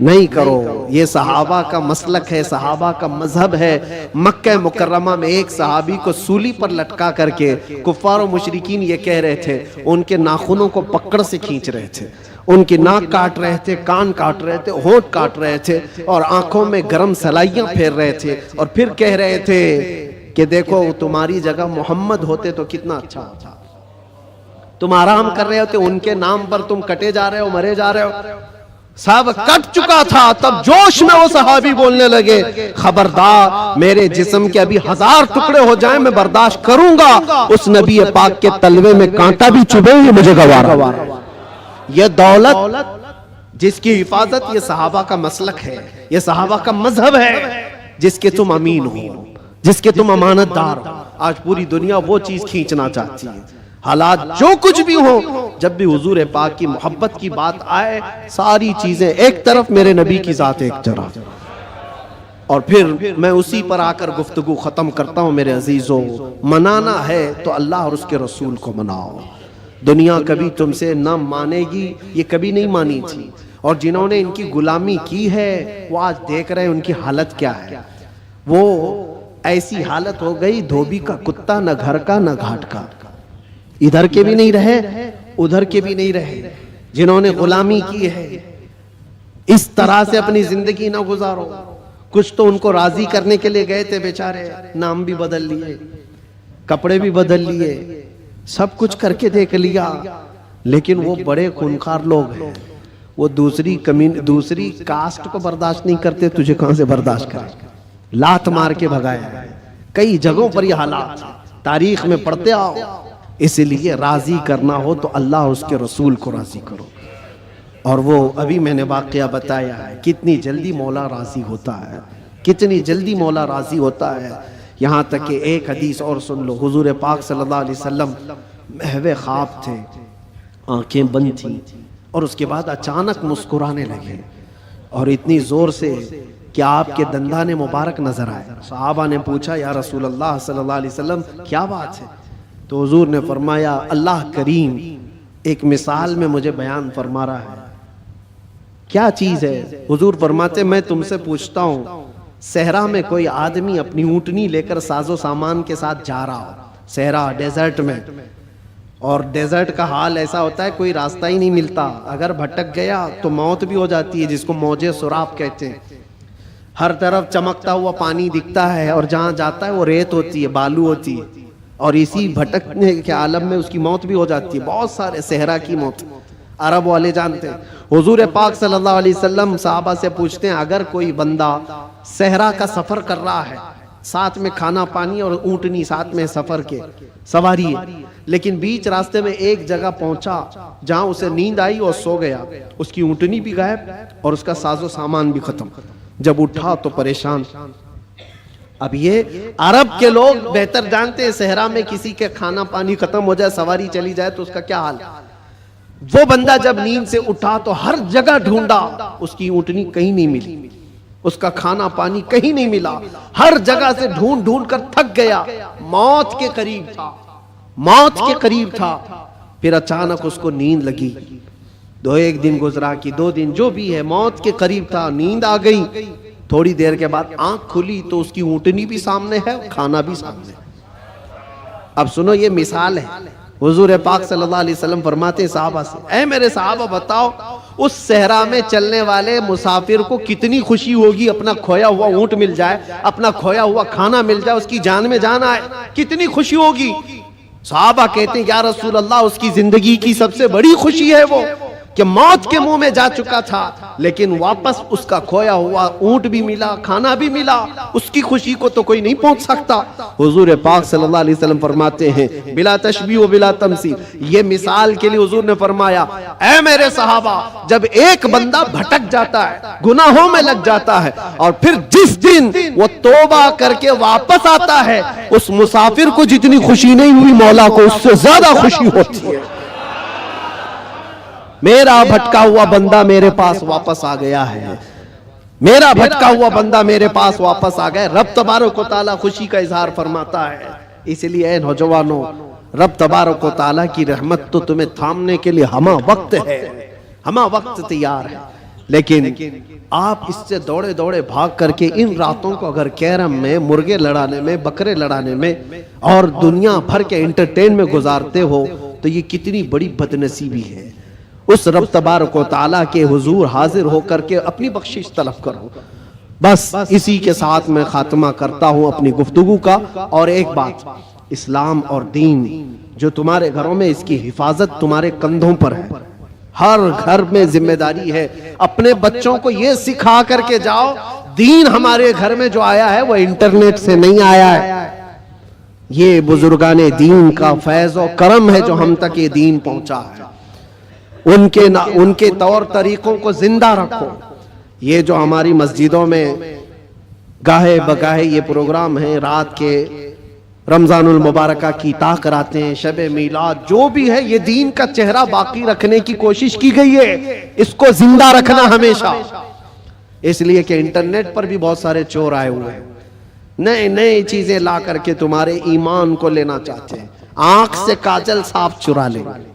Speaker 2: نہیں کرو. یہ صحابہ کا مسلک ہے، صحابہ کا مذہب ہے. مکہ مکرمہ میں ایک صحابی کو سولی پر لٹکا کر کے کفار و مشرکین یہ کہہ رہے تھے، ان کے ناخنوں کو پکڑ سے کھینچ رہے تھے، ان کی ناک کاٹ رہے تھے، کان کاٹ رہے تھے، ہونٹ کاٹ رہے تھے اور آنکھوں میں گرم سلائیاں پھیر رہے تھے. اور پھر کہہ رہے تھے کہ دیکھو تمہاری جگہ محمد ہوتے تو کتنا اچھا ہوتا. تم آرام کر رہے ہوتے، ان کے نام پر تم کٹے جا رہے ہو، مرے جا رہے ہو. سب کٹ چکا تھا، تب جوش میں وہ صحابی بولنے لگے خبردار، میرے جسم کے ابھی 1000 ٹکڑے ہو جائیں میں برداشت کروں گا، اس نبی پاک کے تلوے میں کانٹا بھی چبھے یہ مجھے گوارا. یہ دولت جس کی حفاظت، یہ صحابہ کا مسلک ہے، یہ صحابہ کا مذہب ہے، جس کے تم امین ہو، جس کے تم امانت دار ہو. آج پوری دنیا وہ چیز کھینچنا چاہتی ہے. حالات جو کچھ بھی ہو، جب بھی حضور پاک کی محبت کی بات آئے، ساری چیزیں ایک طرف، میرے نبی کی ذات ایک طرف. اور پھر میں اسی پر آ کر گفتگو ختم کرتا ہوں. میرے عزیزوں، منانا ہے تو اللہ اور اس کے رسول کو مناؤ. دنیا کبھی تم سے نہ مانے گی، یہ کبھی نہیں مانی تھی. اور جنہوں نے ان کی غلامی کی ہے وہ آج دیکھ رہے ہیں ان کی حالت کیا ہے. وہ ایسی حالت ہو گئی دھوبی کا کتا، نہ گھر کا نہ گھاٹ کا، ادھر کے بھی نہیں رہے ادھر کے بھی نہیں رہے. جنہوں نے غلامی کی ہے اس طرح سے اپنی زندگی نہ گزارو. کچھ تو ان کو راضی کرنے کے لیے گئے تھے بیچارے، نام بھی بدل لیے، کپڑے بھی بدل لیے، سب کچھ کر کے دیکھ لیا، لیکن وہ بڑے خونخوار لوگ ہیں. وہ دوسری کاسٹ کو برداشت نہیں کرتے، تجھے کہاں سے برداشت کرے؟ لات مار کے بھگایا. کئی جگہوں پر یہ حالات تاریخ میں پڑھتے آؤ. اس لیے راضی کرنا ہو تو اللہ اور اس کے رسول کو راضی کرو. اور وہ ابھی میں نے واقعہ بتایا ہے، کتنی جلدی مولا راضی ہوتا ہے، کتنی جلدی مولا راضی ہوتا ہے. یہاں تک کہ ایک حدیث اور سن لو. حضور پاک صلی اللہ علیہ وسلم محو خواب تھے، آنکھیں بند تھیں، اور اس کے بعد اچانک مسکرانے لگے، اور اتنی زور سے کہ آپ کے دندان مبارک نظر آئے. صحابہ نے پوچھا یا رسول اللہ صلی اللہ علیہ وسلم کیا بات ہے؟ تو حضور نے فرمایا اللہ کریم ایک مثال میں مجھے بیان فرما رہا ہے. کیا چیز ہے؟ حضور فرماتے میں تم سے پوچھتا ہوں، صحرا میں کوئی آدمی اپنی اونٹنی لے کر ساز و سامان کے ساتھ جا رہا ہو، صحرا ڈیزرٹ میں، اور ڈیزرٹ کا حال ایسا ہوتا ہے کوئی راستہ ہی نہیں ملتا، اگر بھٹک گیا تو موت بھی ہو جاتی ہے، جس کو موج سراب کہتے ہیں. ہر طرف چمکتا ہوا پانی دکھتا ہے اور جہاں جاتا ہے وہ ریت ہوتی ہے، بالو ہوتی ہے، اور اسی بھٹکنے کے عالم میں اس کی موت بھی ہو جاتی ہے. بہت سارے صحرا کی موت عرب والے جانتے ہیں. حضور پاک صلی اللہ علیہ وسلم صحابہ سے پوچھتے ہیں اگر کوئی بندہ صحرا کا سفر کر رہا ہے، ساتھ میں کھانا پانی اور اونٹنی ساتھ میں سفر کے سواری ہے، لیکن بیچ راستے میں ایک جگہ پہنچا جہاں اسے نیند آئی اور سو گیا، اس کی اونٹنی بھی غائب اور اس کا ساز و سامان بھی ختم. جب اٹھا تو پریشان. اب یہ عرب کے لوگ بہتر جانتے ہیں صحرا میں کسی کے کھانا پانی ختم ہو جائے، سواری چلی جائے تو اس کا کیا حال. وہ بندہ جب نیند سے اٹھا تو ہر جگہ ڈھونڈا، اس کی اونٹنی کہیں نہیں ملی، اس کا کھانا پانی کہیں نہیں ملا، ہر جگہ سے ڈھونڈ ڈھونڈ کر تھک گیا، موت کے قریب تھا، موت کے قریب تھا. پھر اچانک اس کو نیند لگی. ایک دن گزرا کہ 2 دن، جو بھی ہے موت کے قریب تھا، نیند آ گئی. تھوڑی دیر کے بعد آنکھ کھلی تو اس کی اونٹنی بھی سامنے ہے، کھانا بھی سامنے. اب سنو یہ مثال ہے. حضور پاک صلی اللہ علیہ وسلم فرماتے صحابہ سے، اے میرے صحابہ بتاؤ اس صحرا میں چلنے والے مسافر کو کتنی خوشی ہوگی اپنا کھویا ہوا اونٹ مل جائے، اپنا کھویا ہوا کھانا مل جائے، اس کی جان میں جان آئے، کتنی خوشی ہوگی. صحابہ کہتے ہیں یا رسول اللہ اس کی زندگی کی سب سے بڑی خوشی ہے وہ کہ موت کے منہ میں جا چکا تھا لیکن واپس اس کا کھویا ہوا اونٹ بھی ملا، کھانا بھی ملا، اس کی خوشی کو تو کوئی نہیں پہنچ سکتا۔ حضور پاک صلی اللہ علیہ وسلم فرماتے ہیں بلا تشبیہ و بلا تمثیل، یہ مثال کے لیے حضور نے فرمایا اے میرے صحابہ، جب ایک بندہ بھٹک جاتا ہے، گناہوں میں لگ جاتا ہے، اور پھر جس دن وہ توبہ کر کے واپس آتا ہے، اس مسافر کو جتنی خوشی نہیں ہوئی مولا کو اس سے زیادہ خوشی ہوتی ہے۔ میرا بھٹکا ہوا بندہ میرے پاس واپس آ گیا ہے، میرا بھٹکا ہوا بندہ میرے پاس واپس آ گیا۔ رب تبارک و تعالیٰ خوشی کا اظہار فرماتا ہے۔ اس لیے اے نوجوانوں، رب تبارک و تعالیٰ کی رحمت تو تمہیں تھامنے کے لیے ہمہ وقت ہے، ہمہ وقت تیار ہے، لیکن آپ اس سے دوڑے دوڑے بھاگ کر کے ان راتوں کو اگر کیرم میں، مرغے لڑانے میں، بکرے لڑانے میں اور دنیا بھر کے انٹرٹین میں گزارتے ہو تو یہ کتنی بڑی بدنصیبی ہے۔ اس رب تبارک و تعالیٰ کے حضور حاضر ہو کر کے اپنی بخشش طلب کرو۔ بس اسی کے ساتھ میں خاتمہ کرتا ہوں اپنی گفتگو کا۔ اور ایک بات، اسلام اور دین جو تمہارے گھروں میں، اس کی حفاظت تمہارے کندھوں پر ہے۔ ہر گھر میں ذمہ داری ہے، اپنے بچوں کو یہ سکھا کر کے جاؤ دین ہمارے گھر میں جو آیا ہے وہ انٹرنیٹ سے نہیں آیا ہے، یہ بزرگان دین کا فیض و کرم ہے جو ہم تک یہ دین پہنچا ہے۔ ان کے طور طریقوں کو زندہ رکھو۔ یہ جو ہماری مسجدوں میں گاہے بگاہے یہ پروگرام ہیں، رات کے رمضان المبارکہ کی تا کراتے ہیں، شب میلاد، جو بھی ہے، یہ دین کا چہرہ باقی رکھنے کی کوشش کی گئی ہے، اس کو زندہ رکھنا ہمیشہ۔ اس لیے کہ انٹرنیٹ پر بھی بہت سارے چور آئے ہوئے ہیں، نئے نئے چیزیں لا کر کے تمہارے ایمان کو لینا چاہتے ہیں، آنکھ سے کاجل صاف چرا لیں گے۔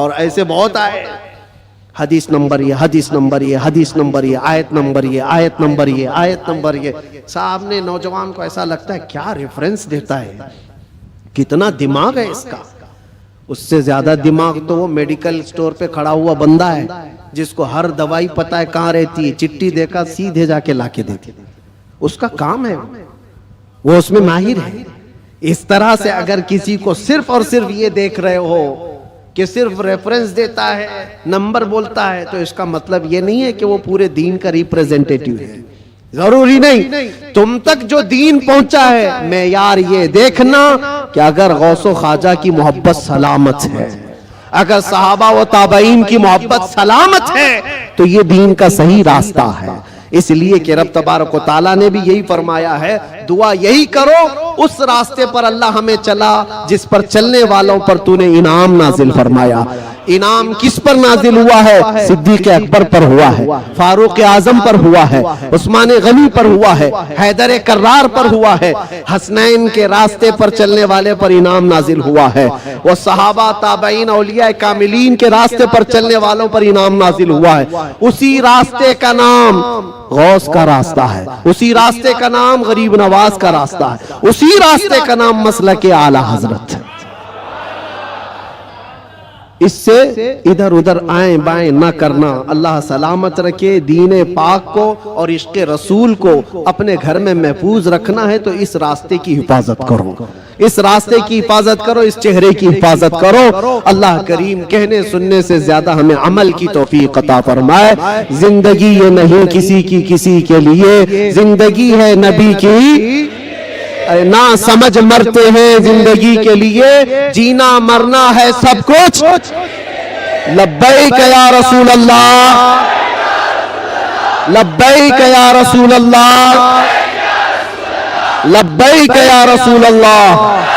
Speaker 2: اور ایسے بہت آئے، حدیث نمبر یہ، حدیث نمبر یہ، حدیث نمبر یہ، آیت نمبر یہ، آیت نمبر یہ، آیت نمبر یہ۔ صاحب نے نوجوان کو ایسا لگتا ہے کیا ریفرنس دیتا ہے، کتنا دماغ ہے اس کا۔ اس سے زیادہ دماغ تو وہ میڈیکل سٹور پہ کھڑا ہوا بندہ ہے جس کو ہر دوائی پتہ ہے کہاں رہتی ہے، چٹی دیکھا سیدھے جا کے لا کے دیتی، اس کا کام ہے، وہ اس میں ماہر ہے۔ اس طرح سے اگر کسی کو صرف اور صرف یہ دیکھ رہے ہو کہ صرف ریفرنس دیتا ہے، نمبر بولتا ہے، تو اس کا مطلب یہ نہیں ہے کہ وہ پورے دین کا ریپریزنٹیٹیو ہے۔ ضروری نہیں، تم تک جو دین پہنچا ہے معیار یہ دیکھنا کہ اگر غوث و خواجہ کی محبت سلامت ہے، اگر صحابہ و تابعین کی محبت سلامت ہے تو یہ دین کا صحیح راستہ ہے۔ اس لیے کہ رب تبارک و تعالیٰ نے بھی یہی فرمایا ہے، دعا یہی کرو اس راستے پر اللہ ہمیں چلا جس پر چلنے والوں پر تو نے انعام نازل فرمایا۔ انعام کس پر نازل ہوا ہے؟ صدیق اکبر پر ہوا ہے، فاروق اعظم پر ہوا ہے، عثمان غنی پر ہوا ہے، حیدر کرار پر ہوا ہے، حسنین کے راستے پر چلنے والے پر انعام نازل ہوا ہے، وہ صحابہ تابعین اولیاء کاملین کے راستے پر چلنے والوں پر انعام نازل ہوا ہے۔ اسی راستے کا نام غوث کا راستہ ہے، اسی راستے کا نام غریب نواز کا راستہ ہے، اسی راستے کا نام مسلک اعلی حضرت ہے۔ اس سے ادھر ادھر آئیں بائیں نہ کرنا۔ اللہ سلامت رکھے دین پاک کو اور عشق رسول کو اپنے گھر میں محفوظ رکھنا ہے تو اس راستے کی حفاظت کرو، اس راستے کی حفاظت کرو، اس چہرے کی حفاظت کرو۔ اللہ کریم کہنے سننے سے زیادہ ہمیں عمل کی توفیق عطا فرمائے۔ زندگی یہ نہیں کسی کی کسی کے لیے، زندگی ہے نبی کی، نہ سمجھ مرتے ہیں زندگی کے لیے، جینا مرنا ہے سب کچھ۔ لبیک یا رسول اللہ، لبیک یا رسول اللہ، لبیک یا رسول اللہ۔